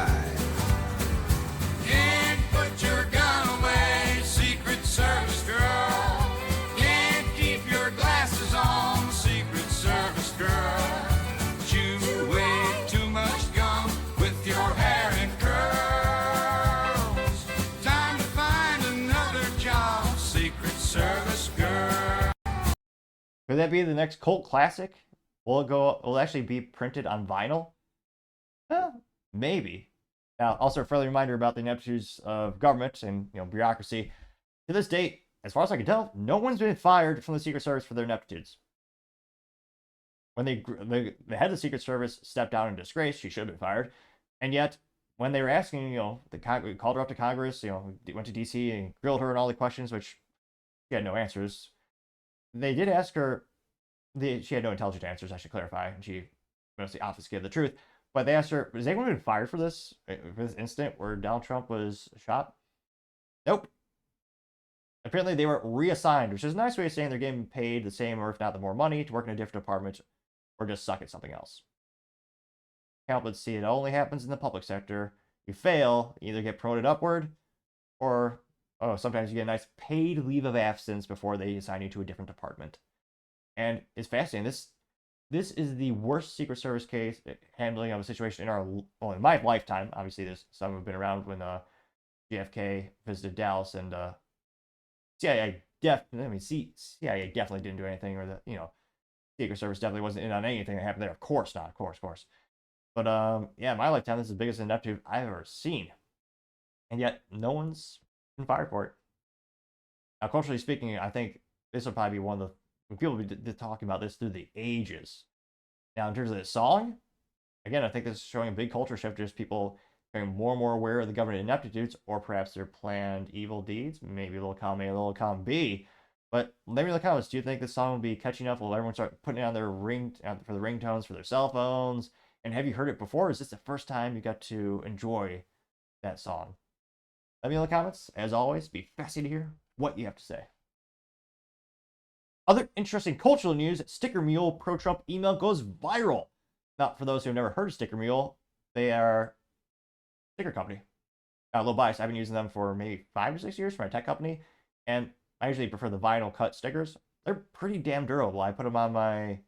Can't put your gun away, Secret Service girl. Can't keep your glasses on, Secret Service girl. Chew way too much gum with your hair in curls. Time to find another job, Secret Service girl. Could that be the next cult classic? Will it actually be printed on vinyl? Maybe. Now, also a friendly reminder about the ineptitudes of government and bureaucracy. To this date, as far as I can tell, no one's been fired from the Secret Service for their ineptitudes. When the head of the Secret Service stepped down in disgrace, she should have been fired. And yet, when they were asking, we called her up to Congress, went to D.C. and grilled her on all the questions, which she had no answers. They did ask her, she had no intelligent answers, I should clarify, and she mostly obfuscated the truth. But they asked her, has anyone been fired for this incident where Donald Trump was shot? Nope. Apparently they were reassigned, which is a nice way of saying they're getting paid the same, or if not the more money, to work in a different department, or just suck at something else. Can't but see it only happens in the public sector. You fail, you either get promoted upward, or sometimes you get a nice paid leave of absence before they assign you to a different department. And it's fascinating. This is the worst Secret Service case handling of a situation in my lifetime. Obviously, there's some who've been around when JFK visited Dallas, and CIA definitely didn't do anything, or the Secret Service definitely wasn't in on anything that happened there. Of course not, of course. But in my lifetime, this is the biggest ineptitude I've ever seen, and yet no one's been fired for it. Now, culturally speaking, I think this will probably be one of the people will be talking about this through the ages. Now, in terms of the song, again, I think this is showing a big culture shift, just people becoming more and more aware of the government ineptitudes, or perhaps their planned evil deeds. Maybe a little column A, a little column B. But let me know in the comments, do you think this song will be catching up? Will everyone start putting it on their for the ringtones for their cell phones? And have you heard it before? Is this the first time you got to enjoy that song? Let me know in the comments. As always, be fascinated to hear what you have to say. Other interesting cultural news, Sticker Mule pro-Trump email goes viral. Now, for those who have never heard of Sticker Mule, they are a sticker company. A little biased. I've been using them for maybe 5 or 6 years for my tech company, and I usually prefer the vinyl cut stickers. They're pretty damn durable. I put them on my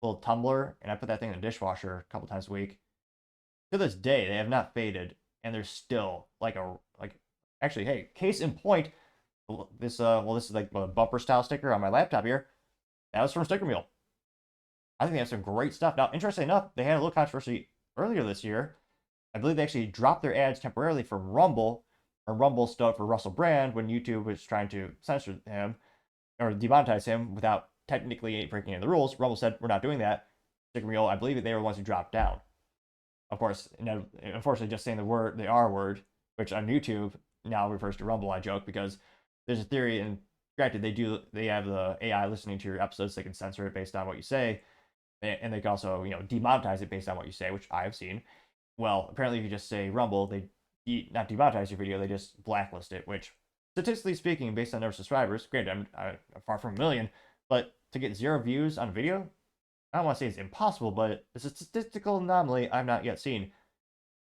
little tumbler, and I put that thing in the dishwasher a couple times a week. To this day, they have not faded, and they're still actually, hey, case in point, this is like a bumper style sticker on my laptop here. That was from Sticker Mule. I think they have some great stuff. Now, interestingly enough, they had a little controversy earlier this year. I believe they actually dropped their ads temporarily from Rumble, or Rumble stood up for Russell Brand when YouTube was trying to censor him or demonetize him without technically breaking any of the rules. Rumble said, we're not doing that. Sticker Mule, I believe they were the ones who dropped down. Of course, unfortunately, just saying the R word, which on YouTube now refers to Rumble, I joke, because there's a theory, and granted, they have the AI listening to your episodes, so they can censor it based on what you say, and they can also, demonetize it based on what you say, which I have seen. Well, apparently, if you just say Rumble, they not demonetize your video, they just blacklist it, which, statistically speaking, based on their subscribers, granted, I'm far from a million, but to get 0 views on a video, I don't want to say it's impossible, but it's a statistical anomaly I've not yet seen.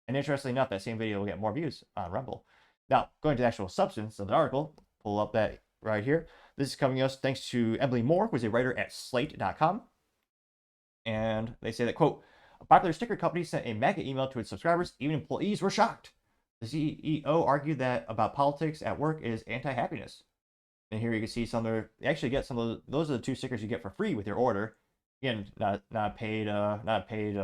And interestingly enough, that same video will get more views on Rumble. Now, going to the actual substance of the article, pull up that right here. This is coming to us thanks to Emily Moore, who is a writer at Slate.com. And they say that, quote, a popular sticker company sent a MAGA email to its subscribers. Even employees were shocked. The CEO argued that about politics at work is anti-happiness. And here you can see you actually get some of those are the 2 stickers you get for free with your order. Again, not paid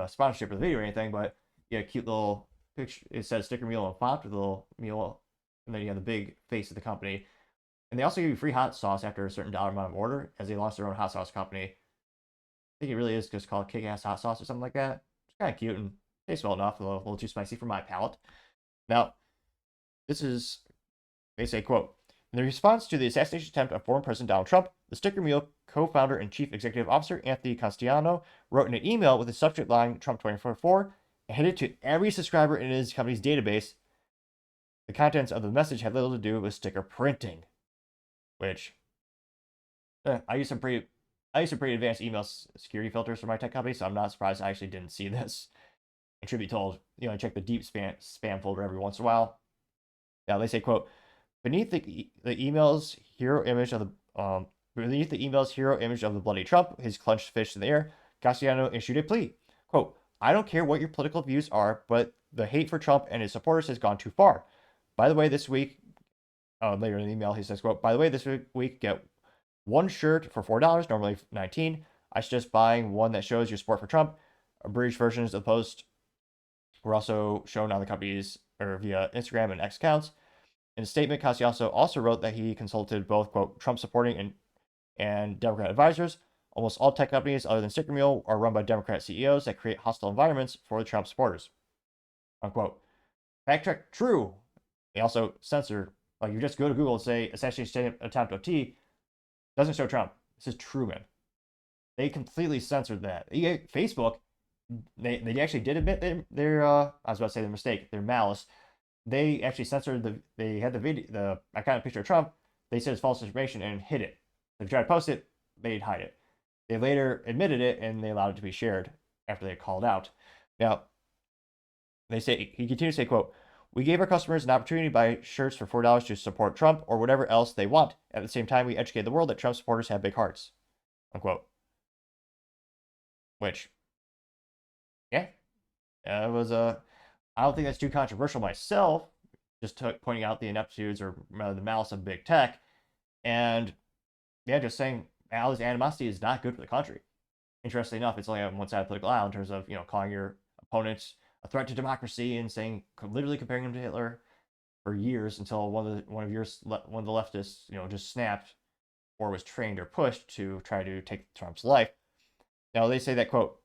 sponsorship of the video or anything, but a cute little picture. It says Sticker Mule on font with a little mule, and then you have the big face of the company. And they also give you free hot sauce after a certain dollar amount of order, as they launched their own hot sauce company. I think it really is just called Kick-Ass Hot Sauce or something like that. It's kind of cute and tastes well enough, a little too spicy for my palate. Now, they say, quote, in the response to the assassination attempt of former President Donald Trump, the Sticker Mule co-founder and chief executive officer Anthony Castellano wrote in an email with the subject line Trump 2024 and handed it to every subscriber in his company's database. The contents of the message had little to do with sticker printing. which I use some pretty advanced email security filters for my tech company, so I'm not surprised I actually didn't see this. And should be told, I check the deep spam folder every once in a while. Now they say, quote, beneath the email's hero image of the bloody Trump, his clenched fist in the air, Castellano issued a plea. Quote, I don't care what your political views are, but the hate for Trump and his supporters has gone too far. By the way, this week, later in the email, he says, quote, by the way, this week, get one shirt for $4, normally $19. I suggest buying one that shows your support for Trump. Abridged versions of the post were also shown on the company's or via Instagram and X accounts. In a statement, Castellano also wrote that he consulted both, quote, Trump supporting and Democrat advisors. Almost all tech companies other than Sticker Mule are run by Democrat CEOs that create hostile environments for the Trump supporters. Unquote. Fact check, true. They also censor, like you just go to Google and say assassination attempt OT, doesn't show Trump. This is Truman. They completely censored that. Facebook, they actually did admit their I was about to say their mistake, their malice. They actually censored they had the video, the iconic picture of Trump. They said it's false information and hid it. If you try to post it, they'd hide it. They later admitted it and they allowed it to be shared after they called out. Now, they say, he continues to say, quote, we gave our customers an opportunity to buy shirts for $4 to support Trump or whatever else they want. At the same time, we educate the world that Trump supporters have big hearts. Unquote. Which, yeah, it was I don't think that's too controversial myself. Just pointing out the ineptitudes or the malice of big tech. And yeah, just saying all this animosity is not good for the country. Interestingly enough, it's only on one side of the political aisle in terms of, calling your opponents a threat to democracy and saying, literally comparing him to Hitler for years until one of the leftists, just snapped or was trained or pushed to try to take Trump's life. Now they say that, quote,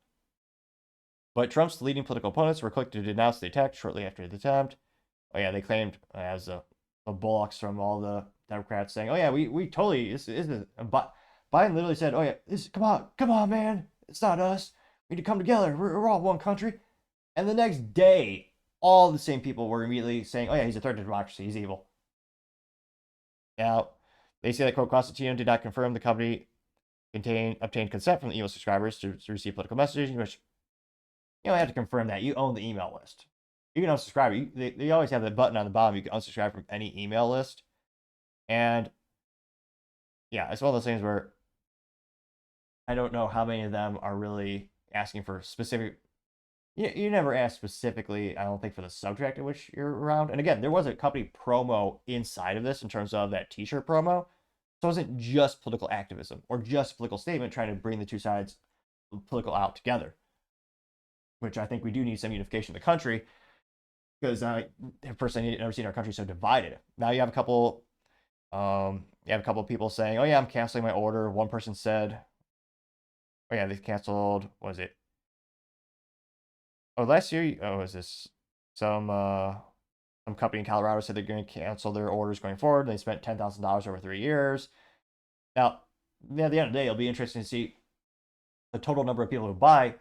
but Trump's leading political opponents were quick to denounce the attack shortly after the attempt. Oh yeah, they claimed as the bullocks from all the Democrats saying, oh yeah, we totally, this is, Biden literally said, oh yeah, come on, man, it's not us. We need to come together. We're all one country. And the next day, all the same people were immediately saying, oh yeah, he's a threat to democracy. He's evil. Now, they say that, quote, Constantino did not confirm the company obtained consent from the email subscribers to receive political messaging, which, you have to confirm that. You own the email list. You can unsubscribe. They always have that button on the bottom. You can unsubscribe from any email list. And yeah, it's one of those things where I don't know how many of them are really asking for specific. You never ask specifically, I don't think, for the subject in which you're around. And again, there was a company promo inside of this in terms of that t-shirt promo. So it wasn't just political activism or just political statement trying to bring the two sides of political out together, which I think we do need some unification in the country, because I personally have never seen our country so divided. Now you have a couple people saying, oh yeah, I'm canceling my order. One person said, oh yeah, they canceled, what was it? Oh, last year, was this some company in Colorado said they're going to cancel their orders going forward. They spent $10,000 over 3 years. Now, at the end of the day, it'll be interesting to see the total number of people who buy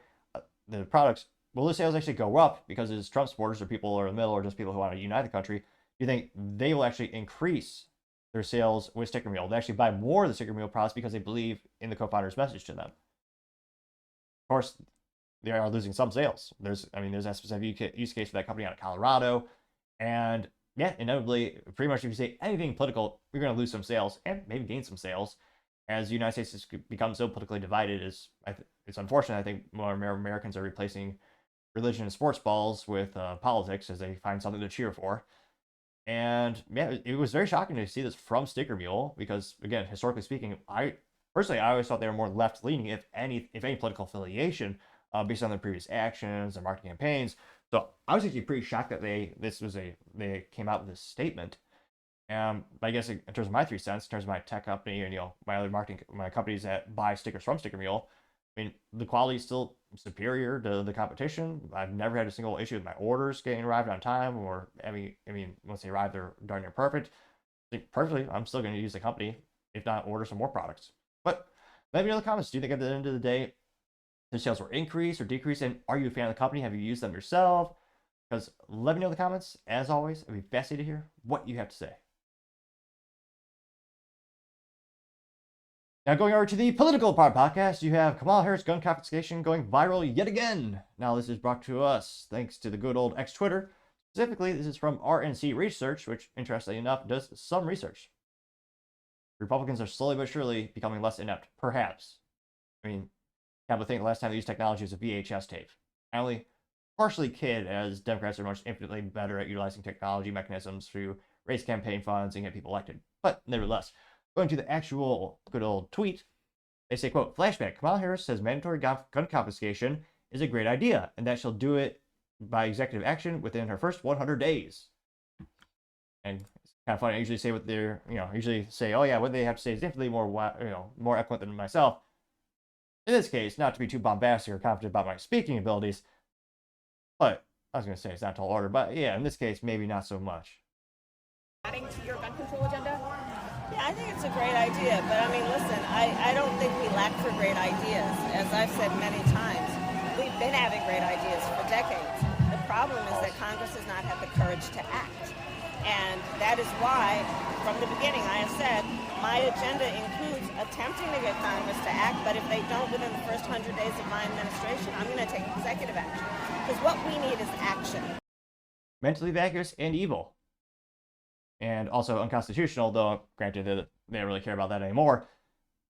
the products. Will the sales actually go up because it's Trump supporters or people are in the middle or just people who want to unite the country? Do you think they will actually increase their sales with Sticker Mule? They actually buy more of the Sticker Mule products because they believe in the co-founder's message to them. Of course, they are losing some sales. There's that specific use case for that company out of Colorado. And yeah, inevitably, pretty much if you say anything political, you're going to lose some sales and maybe gain some sales. As the United States has become so politically divided, it's unfortunate. I think more Americans are replacing religion and sports balls with politics as they find something to cheer for. And yeah, it was very shocking to see this from Sticker Mule because, again, historically speaking, I always thought they were more left-leaning, if any political affiliation, based on their previous actions and marketing campaigns. So I was actually pretty shocked that they came out with this statement. But I guess in terms of my 3 cents, in terms of my tech company and my companies that buy stickers from Sticker Mule, the quality is still superior to the competition. I've never had a single issue with my orders getting arrived on time, or once they arrive, they're darn near perfect. Perfectly, I'm still going to use the company, if not order some more products. But let me know in the comments. Do you think at the end of the day, the sales were increased or decreased? And are you a fan of the company? Have you used them yourself? Because let me know in the comments. As always, it'd be fascinating to hear what you have to say. Now, going over to the political part podcast, you have Kamala Harris gun confiscation going viral yet again. Now, this is brought to us thanks to the good old X Twitter. Specifically, this is from RNC Research, which, interestingly enough, does some research. Republicans are slowly but surely becoming less inept, perhaps. I mean, I would think the last time they used technology was a VHS tape. I only partially kid, as Democrats are much infinitely better at utilizing technology mechanisms to raise campaign funds and get people elected. But nevertheless, going to the actual good old tweet, they say, quote, flashback, Kamala Harris says mandatory gun confiscation is a great idea and that she'll do it by executive action within her first 100 days. And it's kind of funny. I usually say what they're, usually say, oh yeah, what they have to say is infinitely more, more eloquent than myself. In this case, not to be too bombastic or confident about my speaking abilities, but I was going to say it's not tall order, but yeah, in this case, maybe not so much. Adding to your gun control agenda? Yeah, I think it's a great idea, but I mean, listen, I don't think we lack for great ideas. As I've said many times, we've been having great ideas for decades. The problem is that Congress has not had the courage to act. And that is why, from the beginning, I have said, my agenda includes attempting to get Congress to act, but if they don't within the first 100 days of my administration, I'm going to take executive action. Because what we need is action. Mentally vacuous and evil. And also unconstitutional, though granted that they don't really care about that anymore.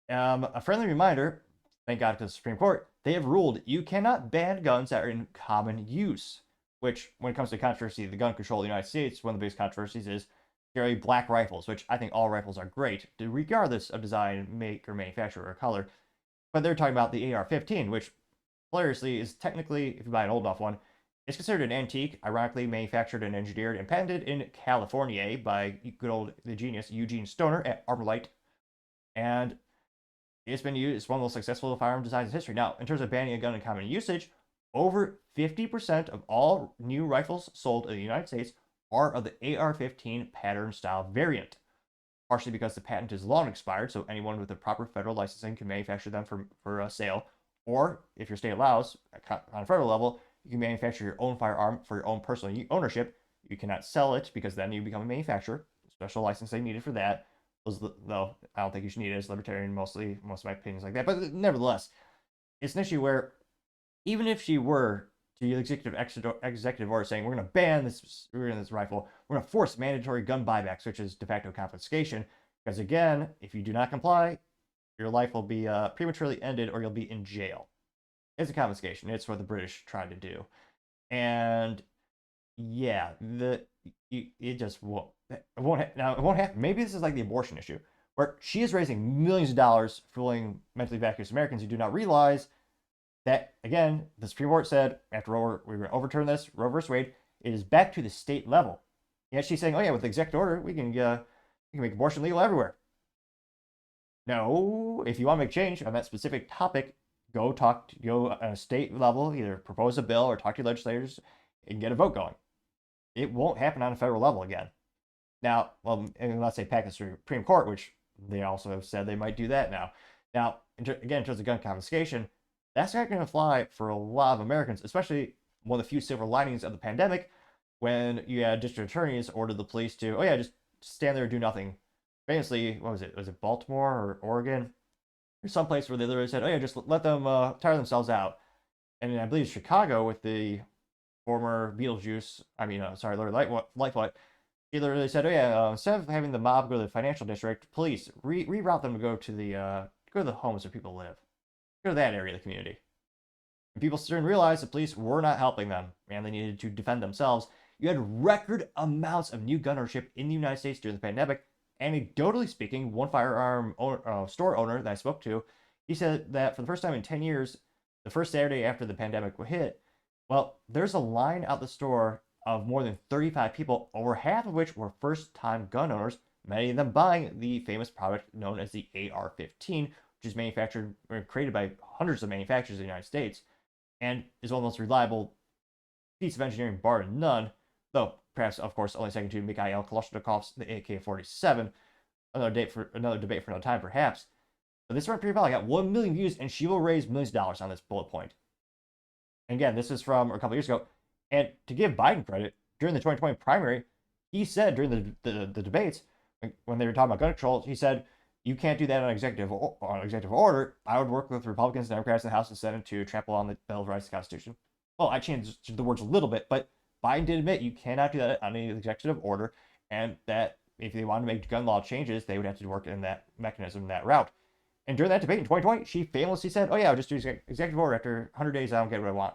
A friendly reminder, thank God to the Supreme Court, they have ruled you cannot ban guns that are in common use, which, when it comes to controversy, the gun control of the United States, one of the biggest controversies is carry black rifles, which I think all rifles are great, regardless of design, make, or manufacturer, or color. But they're talking about the AR-15, which, hilariously, is technically, if you buy an old enough one, it's considered an antique, ironically manufactured and engineered and patented in California by good old the genius Eugene Stoner at Arborlight. And it's been used, it's one of the most successful firearm designs in history. Now, in terms of banning a gun in common usage, over 50% of all new rifles sold in the United States are of the AR-15 pattern style variant. Partially because the patent is long expired, so anyone with the proper federal licensing can manufacture them for sale. Or, if your state allows, on a federal level, you can manufacture your own firearm for your own personal ownership. You cannot sell it because then you become a manufacturer. Special licensing needed for that. Though I don't think you should need it as libertarian, most of my opinions like that. But nevertheless, it's an issue where even if she were to the executive order saying we're going to ban this rifle, we're going to force mandatory gun buybacks, which is de facto confiscation. Because again, if you do not comply, your life will be prematurely ended or you'll be in jail. It's a confiscation. It's what the British tried to do. And yeah, it just won't. It won't happen. Maybe this is like the abortion issue, where she is raising millions of dollars fooling mentally vacuous Americans who do not realize that, again, the Supreme Court said after we're going to overturn this, Roe vs. Wade, it is back to the state level. Yet she's saying, oh yeah, with the executive order, we can make abortion legal everywhere. No, if you want to make change on that specific topic, go on a state level, either propose a bill or talk to your legislators and get a vote going. It won't happen on a federal level again. Now, unless they pack the Supreme Court, which they also have said they might do that now. Now, again, in terms of gun confiscation, that's not going to fly for a lot of Americans, especially one of the few silver linings of the pandemic when you had district attorneys order the police to, oh yeah, just stand there and do nothing. Famously, what was it? Was it Baltimore or Oregon? Or someplace where they literally said, oh yeah, just let them tire themselves out. And I believe Chicago with the former Beetlejuice, Lori Lightfoot, he literally said, oh yeah, instead of having the mob go to the financial district, police, reroute them to go to the homes where people live. Go to that area of the community. And people soon realized the police were not helping them, and they needed to defend themselves. You had record amounts of new gun ownership in the United States during the pandemic. Anecdotally speaking, one firearm store owner that I spoke to, he said that for the first time in 10 years, the first Saturday after the pandemic hit, well, there's a line out the store of more than 35 people, over half of which were first-time gun owners, many of them buying the famous product known as the AR-15, which is manufactured or created by hundreds of manufacturers in the United States, and is one of the most reliable piece of engineering bar none, though perhaps, of course, only second to Mikhail Kalashnikov's the AK-47. Another debate for another time, perhaps. But this went pretty well. I got 1 million views, and she will raise millions of dollars on this bullet point. And again, this is from a couple years ago. And to give Biden credit, during the 2020 primary, he said during the debates, when they were talking about gun control, he said, you can't do that on executive order. I would work with Republicans and Democrats in the House and Senate to trample on the Bill of Rights and the Constitution. Well, I changed the words a little bit, but Biden did admit you cannot do that on any executive order, and that if they wanted to make gun law changes, they would have to work in that mechanism, that route. And during that debate in 2020, she famously said, oh yeah, I'll just do executive order. After 100 days, I don't get what I want.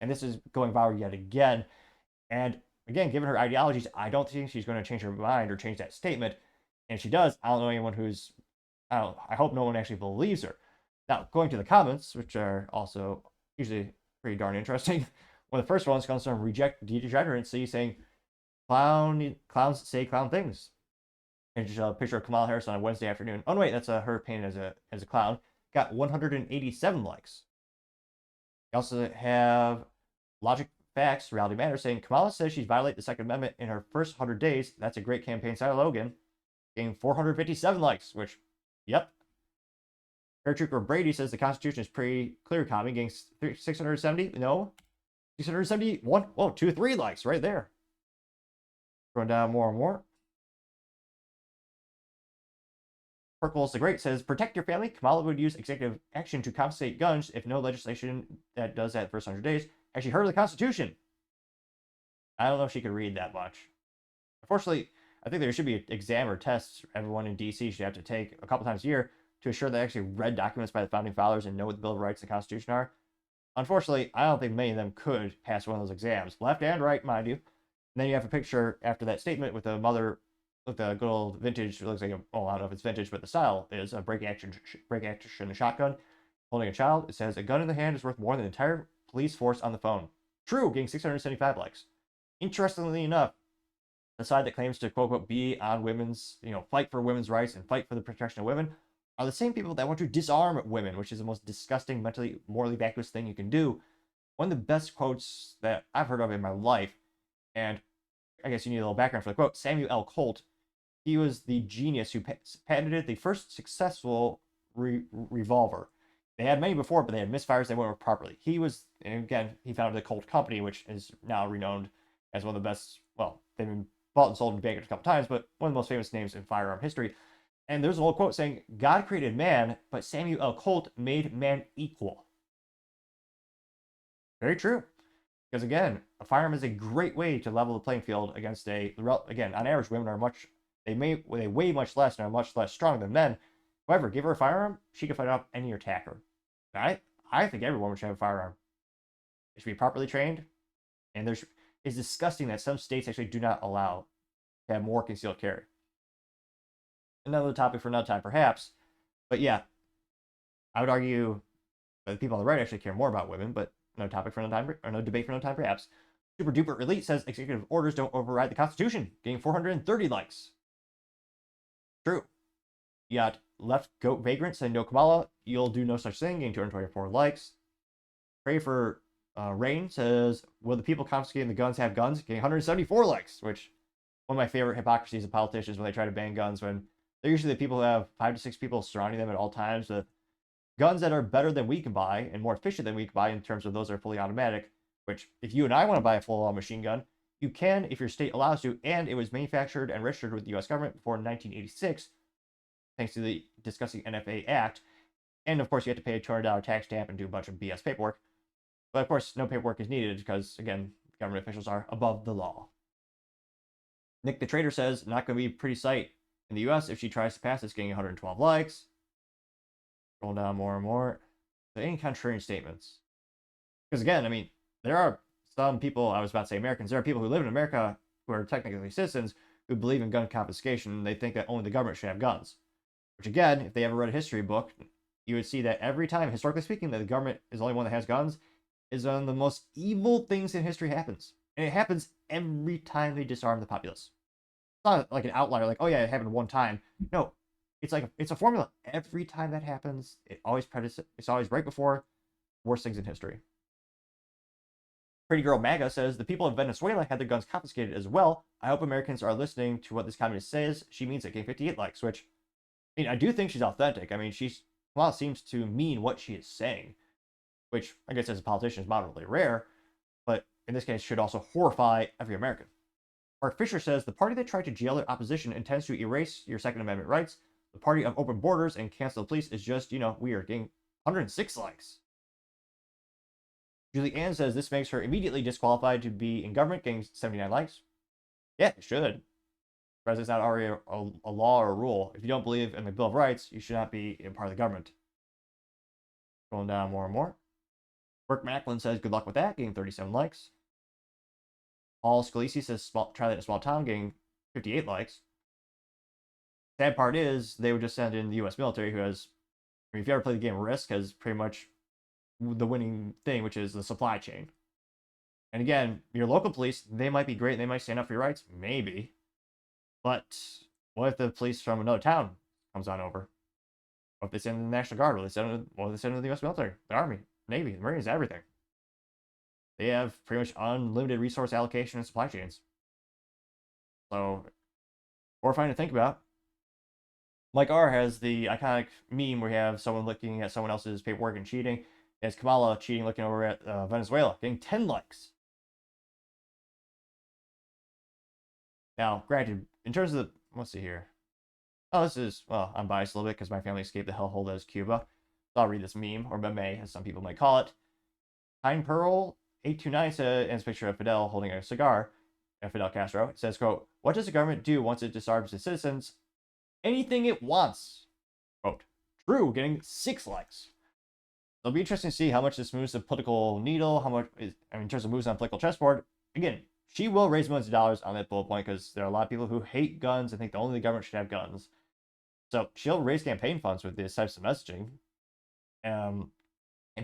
And this is going viral yet again. And again, given her ideologies, I don't think she's going to change her mind or change that statement. And if she does, I don't know anyone who's, I hope no one actually believes her. Now, going to the comments, which are also usually pretty darn interesting. One of the first ones comes from Reject Degeneracy saying, clowns say clown things. And just a picture of Kamala Harris on a Wednesday afternoon. Oh, no, wait, that's her painted as a clown. Got 187 likes. We also have Logic Facts, Reality Matters, saying Kamala says she's violated the Second Amendment in her first 100 days. That's a great campaign style, Logan. Getting 457 likes, which, yep. Paratrooper Brady says the Constitution is pretty clear, Tommy. Getting 670, no. 671, whoa, 2 or 3 likes right there. Going down more and more. Perkles the Great says, protect your family. Kamala would use executive action to confiscate guns if no legislation that does that the first 100 days actually heard of the Constitution. I don't know if she could read that much. Unfortunately, I think there should be an exam or tests everyone in D.C. should have to take a couple times a year to assure they actually read documents by the Founding Fathers and know what the Bill of Rights and the Constitution are. Unfortunately, I don't think many of them could pass one of those exams. Left and right, mind you. And then you have a picture after that statement with a mother with a good old vintage, it looks like, I don't know if it's vintage, but the style is a break action shotgun holding a child. It says, a gun in the hand is worth more than the entire police force on the phone. True, getting 675 likes. Interestingly enough, the side that claims to, quote unquote, be on women's, fight for women's rights and fight for the protection of women are the same people that want to disarm women, which is the most disgusting, mentally, morally vacuous thing you can do. One of the best quotes that I've heard of in my life, and I guess you need a little background for the quote, Samuel L. Colt. He was the genius who patented the first successful revolver. They had many before, but they had misfires. They weren't work properly. He was, and again, he founded the Colt Company, which is now renowned as one of the best. Well, they've been bought and sold and bankrupt a couple times, but one of the most famous names in firearm history. And there's an old quote saying, God created man, but Samuel L. Colt made man equal. Very true. Because again, a firearm is a great way to level the playing field against again, on average, women are they weigh much less and are much less strong than men. However, give her a firearm, she can fight off any attacker. I think every woman should have a firearm. It should be properly trained, and it's disgusting that some states actually do not allow to have more concealed carry. Another topic for another time, perhaps. But yeah, I would argue that the people on the right actually care more about women, but no topic for another time, or no debate for another time, perhaps. Super Duper Elite says executive orders don't override the Constitution, getting 430 likes. True. You got Left Goat Vagrant saying, no Kamala, you'll do no such thing, getting 224 likes. Pray for Rain says, will the people confiscating the guns have guns, getting 174 likes, which one of my favorite hypocrisies of politicians when they try to ban guns, when they're usually the people who have 5 to 6 people surrounding them at all times with guns that are better than we can buy and more efficient than we can buy in terms of those that are fully automatic, which if you and I want to buy a full-on machine gun, you can if your state allows you, and it was manufactured and registered with the U.S. government before 1986, thanks to the discussing NFA Act. And of course, you have to pay a $200 tax stamp and do a bunch of BS paperwork. But of course, no paperwork is needed because, again, government officials are above the law. Nick the Trader says, not going to be a pretty sight in the U.S. if she tries to pass this, getting 112 likes. Roll down more and more. So any contrarian statements. Because again, I mean, there are some people, I was about to say Americans, there are people who live in America who are technically citizens who believe in gun confiscation. They think that only the government should have guns. Which again, if they ever read a history book, you would see that every time, historically speaking, that the government is the only one that has guns is one of the most evil things in history happens. And it happens every time they disarm the populace. It's not like an outlier, like, oh yeah, it happened one time. No, it's a formula. Every time that happens, it's always right before worst things in history. Pretty Girl MAGA says, the people of Venezuela had their guns confiscated as well. I hope Americans are listening to what this communist says. She means it, getting 58 likes, which, I mean, I do think she's authentic. I mean, Kamala seems to mean what she is saying, which I guess as a politician is moderately rare, but in this case should also horrify every American. Mark Fisher says, the party that tried to jail their opposition intends to erase your Second Amendment rights. The party of open borders and cancel the police is just, weird, getting 106 likes. Julie Ann says this makes her immediately disqualified to be in government, getting 79 likes. Yeah, it should. Because it's not already a law or a rule. If you don't believe in the Bill of Rights, you should not be a part of the government. Going down more and more. Burke Macklin says good luck with that, getting 37 likes. Paul Scalisi says try that in a small town, getting 58 likes. Sad part is they would just send in the U.S. military, who has, if you ever play the game Risk, has pretty much the winning thing, which is the supply chain. And again, your local police, they might be great, they might stand up for your rights, maybe. But what if the police from another town comes on over? What if they send in the National Guard? What if they send in the U.S. military, the Army, Navy, the Marines, everything? They have pretty much unlimited resource allocation and supply chains. So, horrifying to think about. Mike R has the iconic meme where you have someone looking at someone else's paperwork and cheating. It's Kamala cheating, looking over at Venezuela, getting 10 likes. Now, granted, in terms of the, let's see here. Oh, this is, well, I'm biased a little bit because my family escaped the hellhole that is Cuba. So I'll read this meme, or meme, as some people might call it. Pine Pearl 829 says, and it's a picture of Fidel holding a cigar, Fidel Castro. It says, quote, what does the government do once it disarms its citizens? Anything it wants. Quote, true, getting 6 likes. It'll be interesting to see how much this moves the political needle, how much, in terms of moves on political chessboard. Again, she will raise millions of dollars on that bullet point because there are a lot of people who hate guns and think that only the government should have guns. So she'll raise campaign funds with these types of messaging. And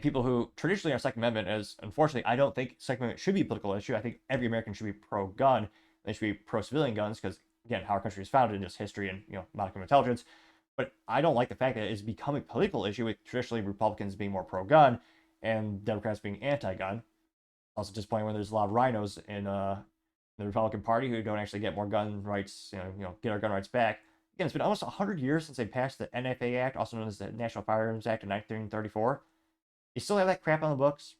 people who traditionally are Second Amendment, as unfortunately, I don't think Second Amendment should be a political issue. I think every American should be pro-gun. They should be pro-civilian guns because, again, how our country is founded in just history and, modicum of intelligence. But I don't like the fact that it is becoming a political issue with traditionally Republicans being more pro-gun and Democrats being anti-gun. Also disappointing when there's a lot of rhinos in the Republican Party who don't actually get more gun rights, get our gun rights back. Again, it's been almost 100 years since they passed the NFA Act, also known as the National Firearms Act of 1934. You still have that crap on the books?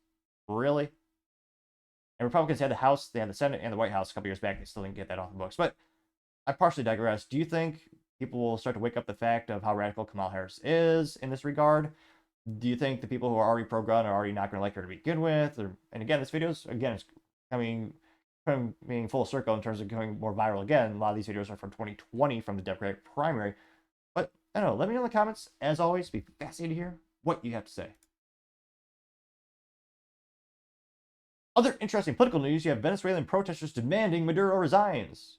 Really? And Republicans had the House, they had the Senate, and the White House a couple years back. They still didn't get that off the books. But I partially digress. Do you think people will start to wake up the fact of how radical Kamala Harris is in this regard? Do you think the people who are already pro-gun are already not going to like her to begin with? And again, this video is, it's being full circle in terms of going more viral again. A lot of these videos are from 2020 from the Democratic primary. But I don't know. Let me know in the comments. As always, be fascinated to hear what you have to say. Other interesting political news, you have Venezuelan protesters demanding Maduro resigns.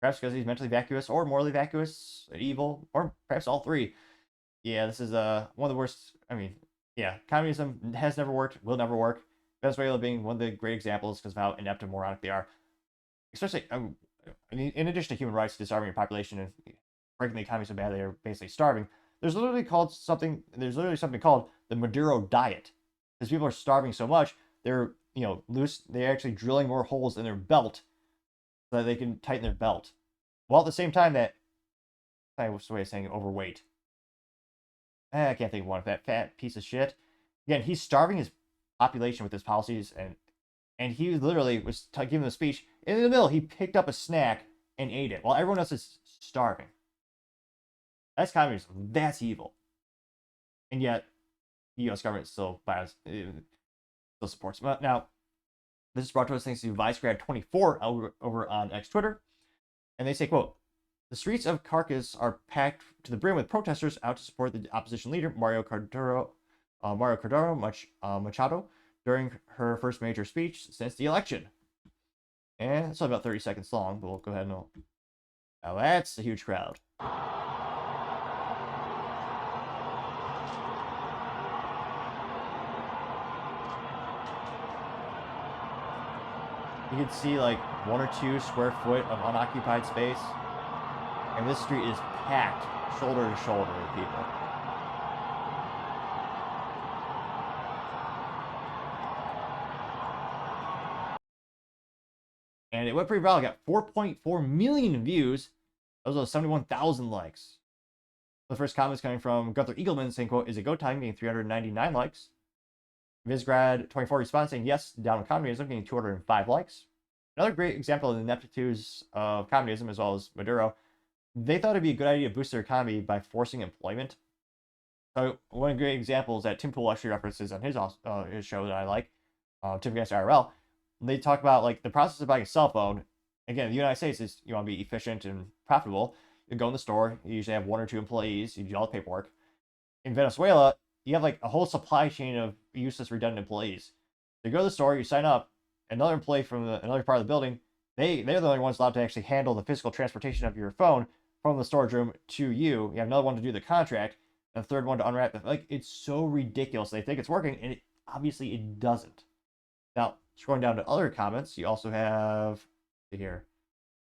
Perhaps because he's mentally vacuous or morally vacuous, evil, or perhaps all three. Yeah, this is one of the worst. Communism has never worked, will never work. Venezuela being one of the great examples because of how inept and moronic they are. Especially, in addition to human rights, disarming your population and breaking the economy so bad they are basically starving. There's literally something called the Maduro diet. Because people are starving so much, they're they're actually drilling more holes in their belt so that they can tighten their belt. While at the same time what's the way of saying overweight? I can't think of one. That fat piece of shit. Again, he's starving his population with his policies, and he literally was giving the speech. In the middle, he picked up a snack and ate it while everyone else is starving. That's communism. That's evil. And yet, the U.S. government still supports him. Now, this is brought to us thanks to ViceGrad24 over on X Twitter. And they say, quote, the streets of Caracas are packed to the brim with protesters out to support the opposition leader, Mario Cordero Machado, during her first major speech since the election. And it's only about 30 seconds long, but we'll go ahead and... Now that's a huge crowd. You can see like 1 or 2 square foot of unoccupied space. And this street is packed shoulder to shoulder with people. And it went pretty viral. It got 4.4 million views. Those are 71,000 likes. The first comment is coming from Gunther Eagleman saying, quote, is it go time, getting 399 likes. VizGrad24 responds saying, yes, down with communism, getting 205 likes. Another great example of the ineptitudes of communism as well as Maduro. they thought it'd be a good idea to boost their economy by forcing employment. So one great example is that Tim Pool actually references on his show that I like, Tim Gas IRL. They talk about like the process of buying a cell phone. Again, the United States is you want to be efficient and profitable. You go in the store, you usually have 1 or 2 employees, you do all the paperwork. In Venezuela, you have like a whole supply chain of useless, redundant employees. So you go to the store, you sign up, another employee from another part of the building, they're the only ones allowed to actually handle the physical transportation of your phone from the storage room to you. You have another one to do the contract, and a third one to unwrap it. Like, it's so ridiculous. They think it's working, and obviously it doesn't. Now, scrolling down to other comments, you also have here.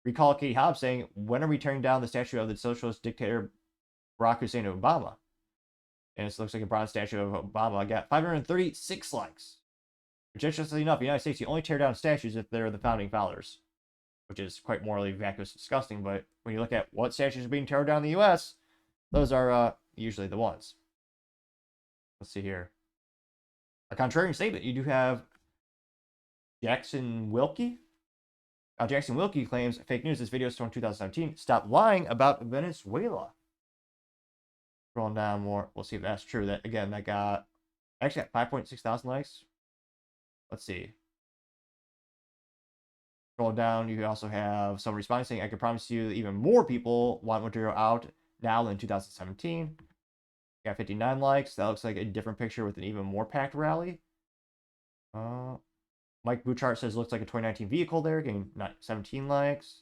Recall Katie Hobbs saying, when are we tearing down the statue of the socialist dictator Barack Hussein Obama? And it looks like a bronze statue of Obama got 536 likes. Which, interestingly enough, in the United States, you only tear down statues if they're the founding fathers, which is quite morally vacuous and disgusting. But when you look at what statues are being torn down in the U.S., those are usually the ones. Let's see here. A contrarian statement. You do have Jackson Wilkie. Jackson Wilkie claims fake news. This video is from 2017. Stop lying about Venezuela. Scrolling down more. We'll see if that's true. That again, that got actually got 5.6 thousand likes. Let's see. Scrolling down, you also have someone responding saying, I can promise you that even more people want Maduro out now than 2017. Got 59 likes. That looks like a different picture with an even more packed rally. Mike Bouchard says looks like a 2019 vehicle there, getting 17 likes.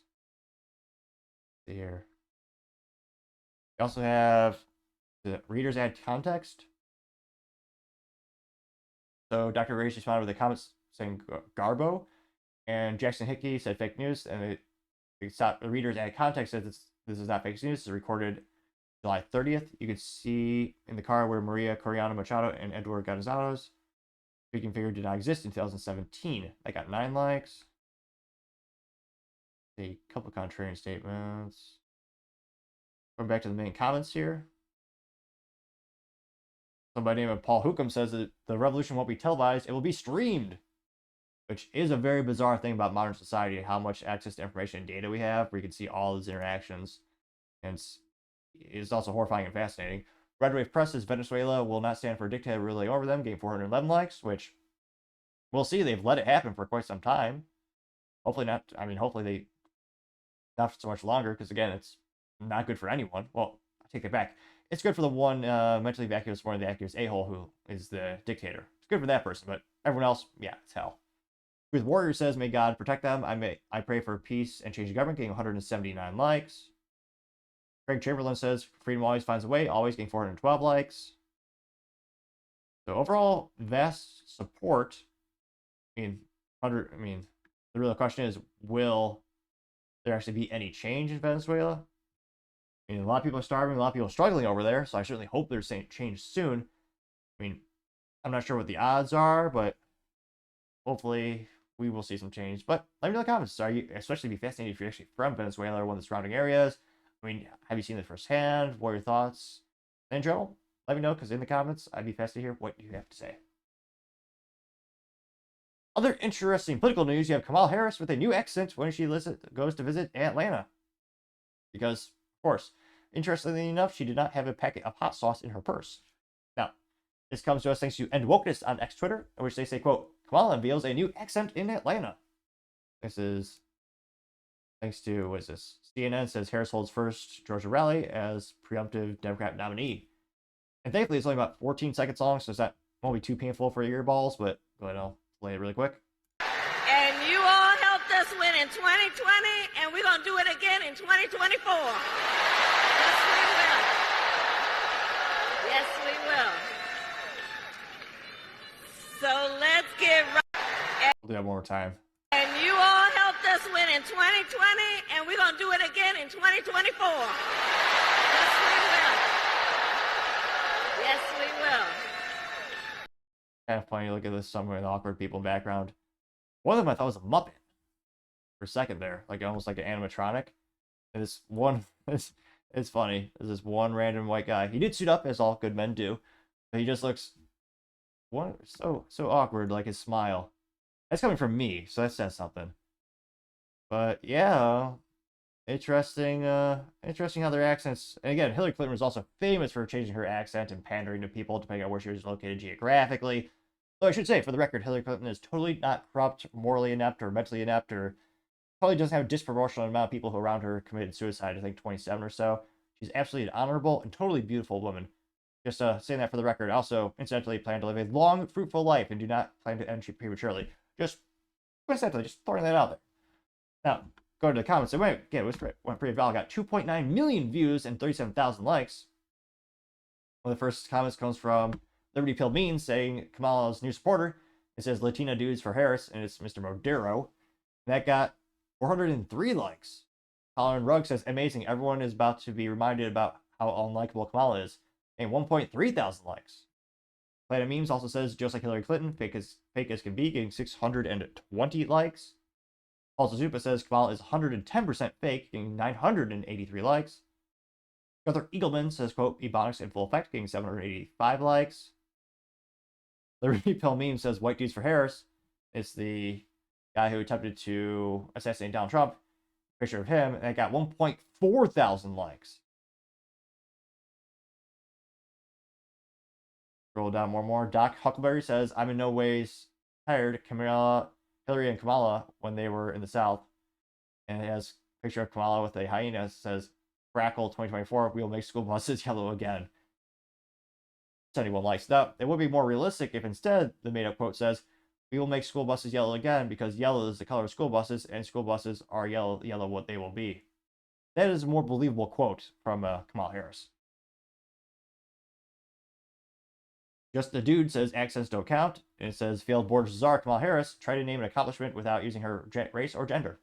Let's see here. We also have the readers add context. So Dr. Reyes responded with a comment saying Garbo, and Jackson Hickey said fake news, and the readers add context says this is not fake news. This is recorded July 30th. You can see in the car where Maria Coriano Machado and Edward Gonzalez speaking figure did not exist in 2017. That got 9 likes. A couple of contrarian statements. Going back to the main comments here. Somebody named Paul Hookham says that the revolution won't be televised, it will be streamed. Which is a very bizarre thing about modern society, how much access to information and data we have, where you can see all these interactions. And it's also horrifying and fascinating. Red Wave Press says Venezuela will not stand for a dictator ruling over them, getting 411 likes, which we'll see. They've let it happen for quite some time. Hopefully not, hopefully they not for so much longer, because again, it's not good for anyone. Well, I take it back. It's good for the one mentally vacuous, one of the vacuous a-hole who is the dictator. It's good for that person, but everyone else, yeah, it's hell. Truth Warrior says, may God protect them. I pray for peace and change the government, getting 179 likes. Craig Chamberlain says, freedom always finds a way, always getting 412 likes. So overall, vast support. The real question is, will there actually be any change in Venezuela? A lot of people are starving, a lot of people are struggling over there, so I certainly hope there's change soon. I'm not sure what the odds are, but hopefully we will see some change. But let me know in the comments. Especially be fascinated if you're actually from Venezuela or one of the surrounding areas. Have you seen it firsthand? What are your thoughts? And in general, let me know, because in the comments, I'd be fascinated to hear what you have to say. Other interesting political news, you have Kamala Harris with a new accent when she goes to visit Atlanta. Because, of course, interestingly enough, she did not have a packet of hot sauce in her purse. Now, this comes to us thanks to End Wokeness on X Twitter, in which they say, quote, Kamala unveils a new accent in Atlanta. This is thanks to, what is this? CNN says Harris holds first Georgia rally as presumptive Democrat nominee. And thankfully, it's only about 14 seconds long, so that won't be too painful for your earballs, but go ahead, I'll play it really quick. And you all helped us win in 2020, and we're going to do it again in 2024. Yes, we will. Yes, we will. So let's get right. We'll do that one more time. And you all helped us win in 2020, and we're going to do it again in 2024. Yes, we will. Yes, we will. Kind of funny, look at this, some awkward people in the background. One of them I thought was a Muppet for a second there, like almost like an animatronic. And this one, it's funny. There's this one random white guy. He did suit up, as all good men do, but he just looks so awkward, like his smile. That's coming from me, so that says something. But yeah, Interesting, interesting how their accents. And again, Hillary Clinton was also famous for changing her accent and pandering to people depending on where she was located geographically. Though I should say, for the record, Hillary Clinton is totally not corrupt, morally inept, or mentally inept, or probably doesn't have a disproportionate amount of people who around her committed suicide. I think 27 or so. She's absolutely an honorable and totally beautiful woman. Just saying that for the record. Also, incidentally, plan to live a long, fruitful life and do not plan to end prematurely. Just coincidentally, just throwing that out there. Now, going to the comments, it went pretty viral. Got 2.9 million views and 37,000 likes. One of the first comments comes from Liberty Pill Means saying Kamala's new supporter. It says Latina dudes for Harris, and it's Mr. Maduro. And that got 403 likes. Colin Rugg says, amazing, everyone is about to be reminded about how unlikable Kamala is. And 1.3 thousand likes. Planet Memes also says, just like Hillary Clinton, fake as can be, getting 620 likes. Also, Zupa says Kamala is 110% fake, getting 983 likes. Gunther Eagleman says, quote, Ebonics in full effect, getting 785 likes. Liberty Pill Meme says, white dudes for Harris. It's the guy who attempted to assassinate Donald Trump. Picture of him, and it got 1.4 thousand likes. Scroll down more. Doc Huckleberry says, I'm in no ways tired. Hillary and Kamala when they were in the South. And it has a picture of Kamala with a hyena. It says, Crackle 2024, we will make school buses yellow again. 71 likes. Now, it would be more realistic if instead the made-up quote says, we will make school buses yellow again because yellow is the color of school buses, and school buses are yellow what they will be. That is a more believable quote from Kamala Harris. Just the Dude says accents don't count, and it says failed board czar Kamala Harris tried to name an accomplishment without using her race or gender.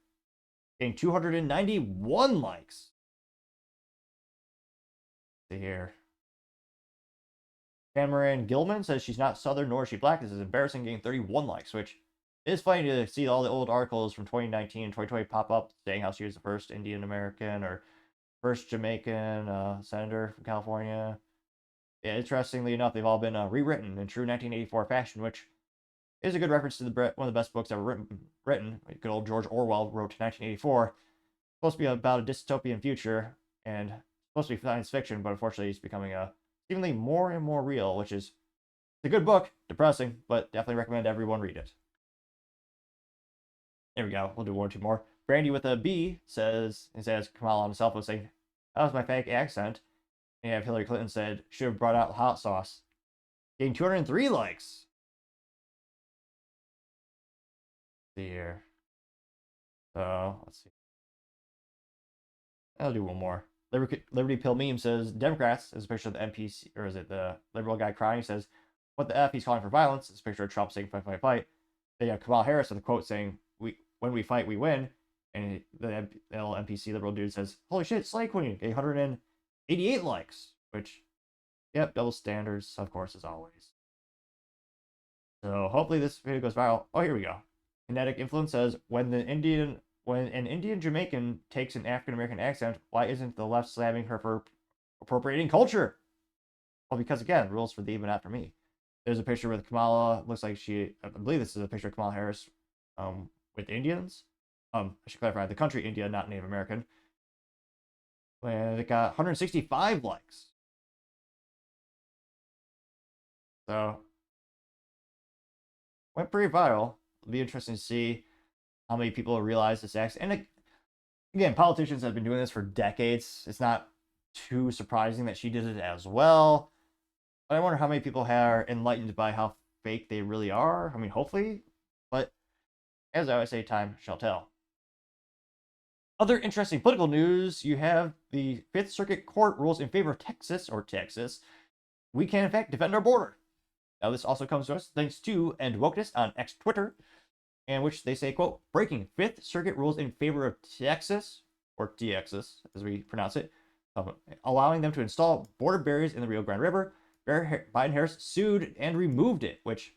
Getting 291 likes. Let's see here. Cameron Gilman says she's not Southern nor is she black. This is embarrassing, getting 31 likes, which is funny to see all the old articles from 2019 and 2020 pop up saying how she was the first Indian American or first Jamaican senator from California. Yeah, interestingly enough, they've all been rewritten in true 1984 fashion, which is a good reference to one of the best books ever written. Good old George Orwell wrote 1984. Supposed to be about a dystopian future and supposed to be science fiction, but unfortunately it's becoming seemingly more and more real, which is a good book, depressing, but definitely recommend everyone read it. There we go. We'll do one or two more. Brandy with a B says Kamala on himself was saying, that was my fake accent. And you have Hillary Clinton said, should have brought out hot sauce. Getting 203 likes. Let's see here. So, let's see. I'll do one more. Liberty Pill Meme says, Democrats, is a picture of the NPC, or is it the liberal guy crying? He says, what the F, he's calling for violence. It's a picture of Trump saying, fight, fight, fight. They have Kamala Harris with a quote saying, when we fight, we win. And the little NPC liberal dude says, holy shit, Slay Queen, 188 likes. Which, yep, double standards, of course, as always. So hopefully this video goes viral. Oh, here we go. Kinetic Influence says, when an Indian Jamaican takes an African American accent, why isn't the left slamming her for appropriating culture? Well, because again, rules for thee, but not for me. There's a picture with Kamala. Looks like I believe this is a picture of Kamala Harris with Indians. I should clarify, the country India, not Native American. And it got 165 likes. So, went pretty viral. It'll be interesting to see how many people realize this accent. And again, politicians have been doing this for decades. It's not too surprising that she did it as well. But I wonder how many people are enlightened by how fake they really are. I mean, hopefully. But as I always say, time shall tell. Other interesting political news, you have the Fifth Circuit Court rules in favor of Texas. We can, in fact, defend our border. Now, this also comes to us thanks to End Wokeness on X Twitter, in which they say, quote, breaking Fifth Circuit rules in favor of Texas, or Texas, as we pronounce it, allowing them to install border barriers in the Rio Grande River. Biden-Harris sued and removed it, which,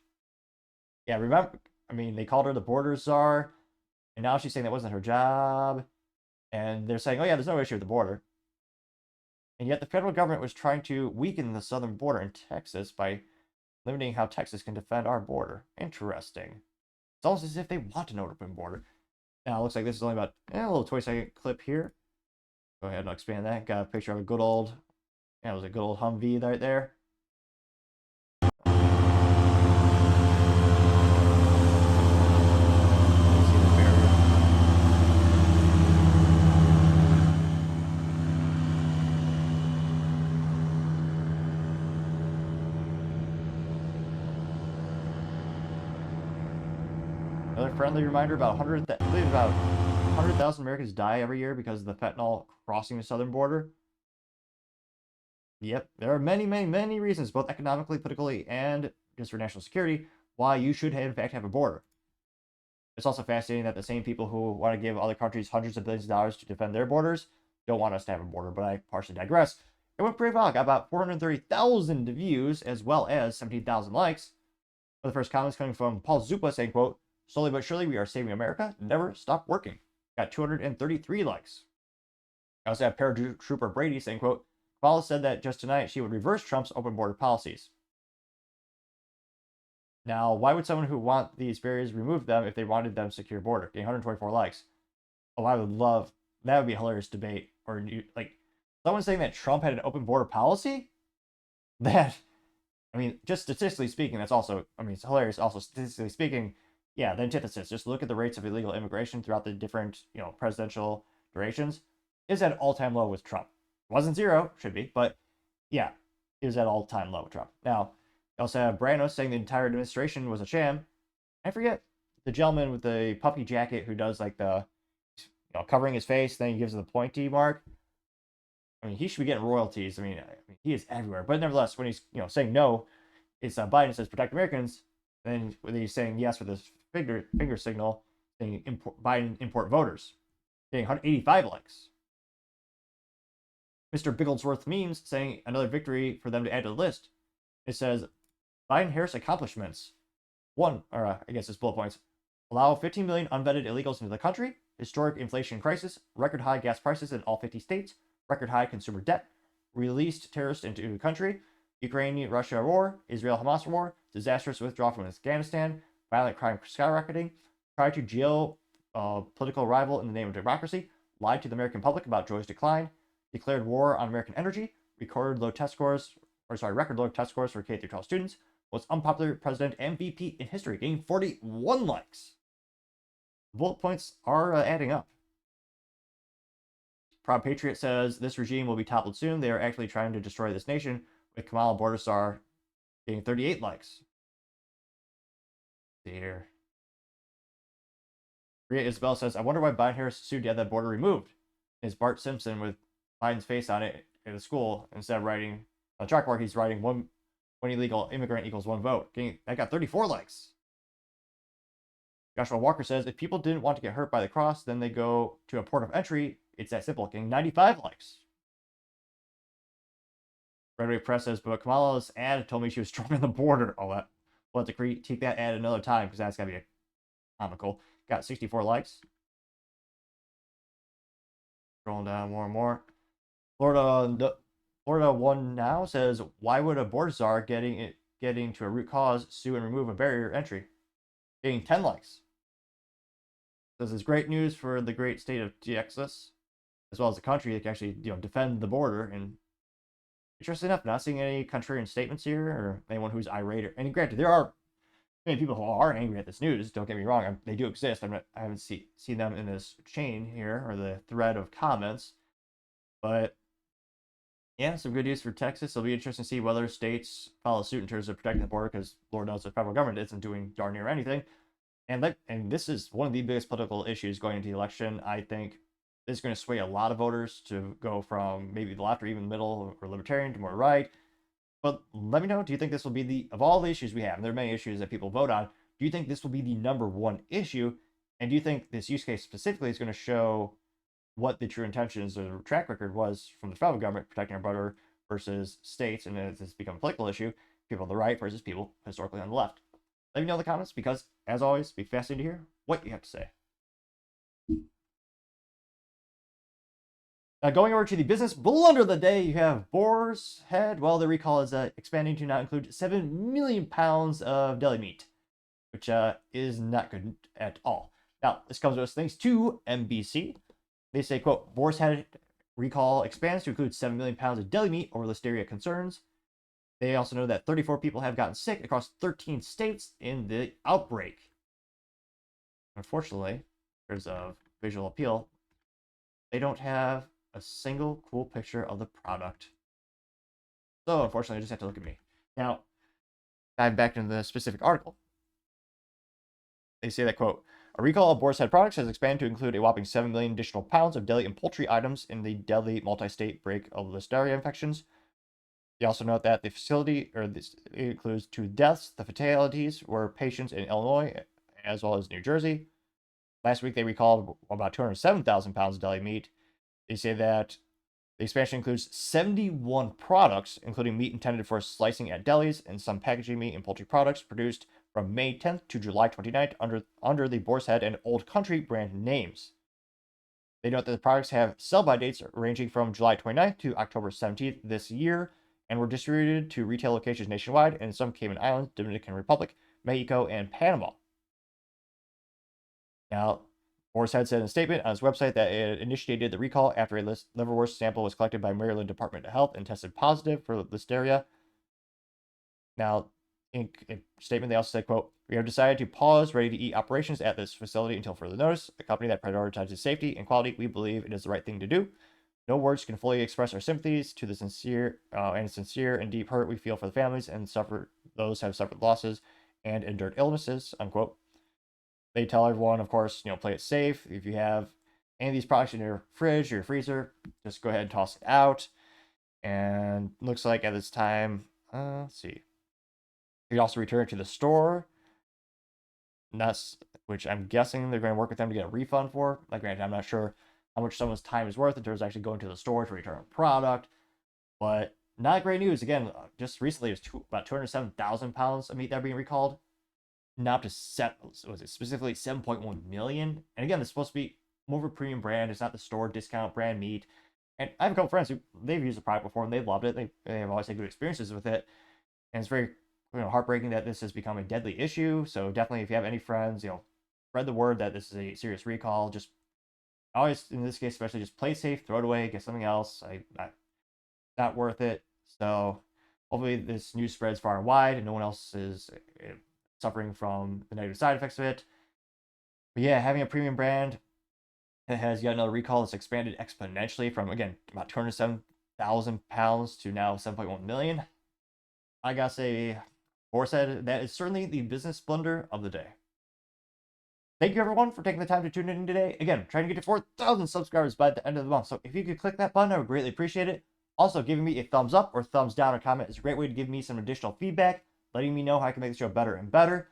yeah, remember, I mean, they called her the border czar, and now she's saying that wasn't her job. And they're saying, oh yeah, there's no issue with the border. And yet the federal government was trying to weaken the southern border in Texas by limiting how Texas can defend our border. Interesting. It's almost as if they want an open border. Now, it looks like this is only about a little 20-second clip here. Go ahead and expand that. Got a picture of a good old, yeah, it was a good old Humvee right there. Another friendly reminder: about 100,000 Americans die every year because of the fentanyl crossing the southern border. Yep, there are many, many, many reasons, both economically, politically, and just for national security, why you should, in fact, have a border. It's also fascinating that the same people who want to give other countries hundreds of billions of dollars to defend their borders don't want us to have a border, but I partially digress. It went pretty well. Got about 430,000 views as well as 17,000 likes. One of the first comments coming from Paul Zupa saying, quote, "Slowly but surely we are saving America. Never stop working." Got 233 likes. I also have Paratrooper Brady saying, quote, "Kamala said that just tonight she would reverse Trump's open border policies." Now, why would someone who want these barriers remove them if they wanted them secure border? Getting 124 likes. Oh, I would love, that would be a hilarious debate. Or like someone saying that Trump had an open border policy? That, I mean, just statistically speaking, that's also, I mean, it's hilarious. Also, statistically speaking, yeah, the antithesis. Just look at the rates of illegal immigration throughout the different, presidential durations. Is at all-time low with Trump. It wasn't zero, should be, but yeah, it was at all-time low with Trump. Now, you also have Brano saying the entire administration was a sham. I forget the gentleman with the puffy jacket who does like the, covering his face, then he gives the pointy mark. I mean, he should be getting royalties. I mean, he is everywhere. But nevertheless, when he's saying no, it's Biden says protect Americans. Then when he's saying yes with his finger signal, saying Biden import voters, getting 185 likes. Mr. Bigglesworth memes saying another victory for them to add to the list. It says Biden-Harris accomplishments. One, or I guess it's bullet points. Allow 15 million unvetted illegals into the country. Historic inflation crisis. Record high gas prices in all 50 states. Record high consumer debt. Released terrorists into the country. Ukraine-Russia war. Israel-Hamas war. Disastrous withdrawal from Afghanistan. Violent crime skyrocketing. Try to jail political rival in the name of democracy. Lied to the American public about Joe's decline. Declared war on American energy. Record low test scores for K-12 students. Most unpopular president and VP in history, getting 41 likes. The bullet points are adding up. Proud Patriot says this regime will be toppled soon. They are actually trying to destroy this nation, with Kamala Border Star getting 38 likes. Let's see here. Rhea Isabel says, I wonder why Biden-Harris sued to have that border removed. Is Bart Simpson with Biden's face on it at the school instead of writing on the chalkboard, he's writing one illegal immigrant equals one vote. That got 34 likes. Joshua Walker says, if people didn't want to get hurt by the cross, then they go to a port of entry. It's that simple. Getting 95 likes. Red Wave Press says, but Kamala's ad told me she was strong on the border. All that. We'll have to critique that ad another time because that's got to be comical. Got 64 likes. Scrolling down more and more. Florida One Now says, why would a board czar getting to a root cause sue and remove a barrier entry? Getting 10 likes. This is great news for the great state of Texas, as well as the country that can actually defend the border. And interesting enough, not seeing any contrarian statements here or anyone who's irate. And granted, there are many people who are angry at this news. Don't get me wrong; they do exist. I haven't seen them in this chain here or the thread of comments, but. Yeah, some good news for Texas. It'll be interesting to see whether states follow suit in terms of protecting the border, because Lord knows the federal government isn't doing darn near anything. And this is one of the biggest political issues going into the election. I think this is going to sway a lot of voters to go from maybe the left or even middle or libertarian to more right. But let me know, do you think this will be of all the issues we have, and there are many issues that people vote on, do you think this will be the #1 issue? And do you think this use case specifically is going to show what the true intentions or the track record was from the federal government protecting our border versus states, and as it's become a political issue, people on the right versus people historically on the left? Let me know in the comments, because, as always, be fascinated to hear what you have to say. Now, going over to the business blunder of the day, you have Boars Head. Well, the recall is expanding to now include 7 million pounds of deli meat, which is not good at all. Now, this comes with thanks to NBC. They say, quote, Boars Head recall expands to include 7 million pounds of deli meat over listeria concerns. They also know that 34 people have gotten sick across 13 states in the outbreak. Unfortunately, there's a visual appeal. They don't have a single cool picture of the product. So unfortunately, I just have to look at me. Now, dive back into the specific article. They say that, quote, a recall of Boars Head products has expanded to include a whopping 7 million additional pounds of deli and poultry items in the deadly multi-state break of listeria infections. They also note that the facility, it includes 2 deaths. The fatalities were patients in Illinois as well as New Jersey. Last week, they recalled about 207,000 pounds of deli meat. They say that the expansion includes 71 products, including meat intended for slicing at delis and some packaging meat and poultry products produced from May 10th to July 29th under the Boar's Head and Old Country brand names. They note that the products have sell-by dates ranging from July 29th to October 17th this year and were distributed to retail locations nationwide and in some Cayman Islands, Dominican Republic, Mexico, and Panama. Now, Boar's Head said in a statement on its website that it initiated the recall after a liverwurst sample was collected by Maryland Department of Health and tested positive for listeria. Now, in a statement, they also said, quote, we have decided to pause ready-to-eat operations at this facility until further notice. A company that prioritizes safety and quality, we believe it is the right thing to do. No words can fully express our sympathies to the sincere and deep hurt we feel for the families and those who have suffered losses and endured illnesses, unquote. They tell everyone, of course, play it safe. If you have any of these products in your fridge or your freezer, just go ahead and toss it out. And looks like at this time, let's see. You can also return it to the store. Which I'm guessing they're going to work with them to get a refund for. Like, granted, I'm not sure how much someone's time is worth in terms of actually going to the store to return a product. But not great news. Again, just recently, it was about 207,000 pounds of meat that are being recalled. Now to specifically 7.1 million. And again, it's supposed to be more of a premium brand. It's not the store discount brand meat. And I have a couple friends who they've used the product before and they've loved it. They have always had good experiences with it. And it's very heartbreaking that this has become a deadly issue. So definitely, if you have any friends, spread the word that this is a serious recall. Just always, in this case, especially, just play safe, throw it away, get something else. Not worth it. So hopefully this news spreads far and wide and no one else is suffering from the negative side effects of it. But yeah, having a premium brand that has yet another recall that's expanded exponentially from, again, about 207,000 pounds to now 7.1 million. I gotta say, Boars Head, that is certainly the business blunder of the day. Thank you, everyone, for taking the time to tune in today. Again, trying to get to 4,000 subscribers by the end of the month. So if you could click that button, I would greatly appreciate it. Also, giving me a thumbs up or thumbs down or comment is a great way to give me some additional feedback, letting me know how I can make the show better and better.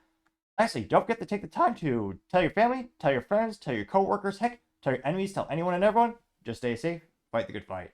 Lastly, don't forget to take the time to tell your family, tell your friends, tell your coworkers, heck, tell your enemies, tell anyone and everyone. Just stay safe, fight the good fight.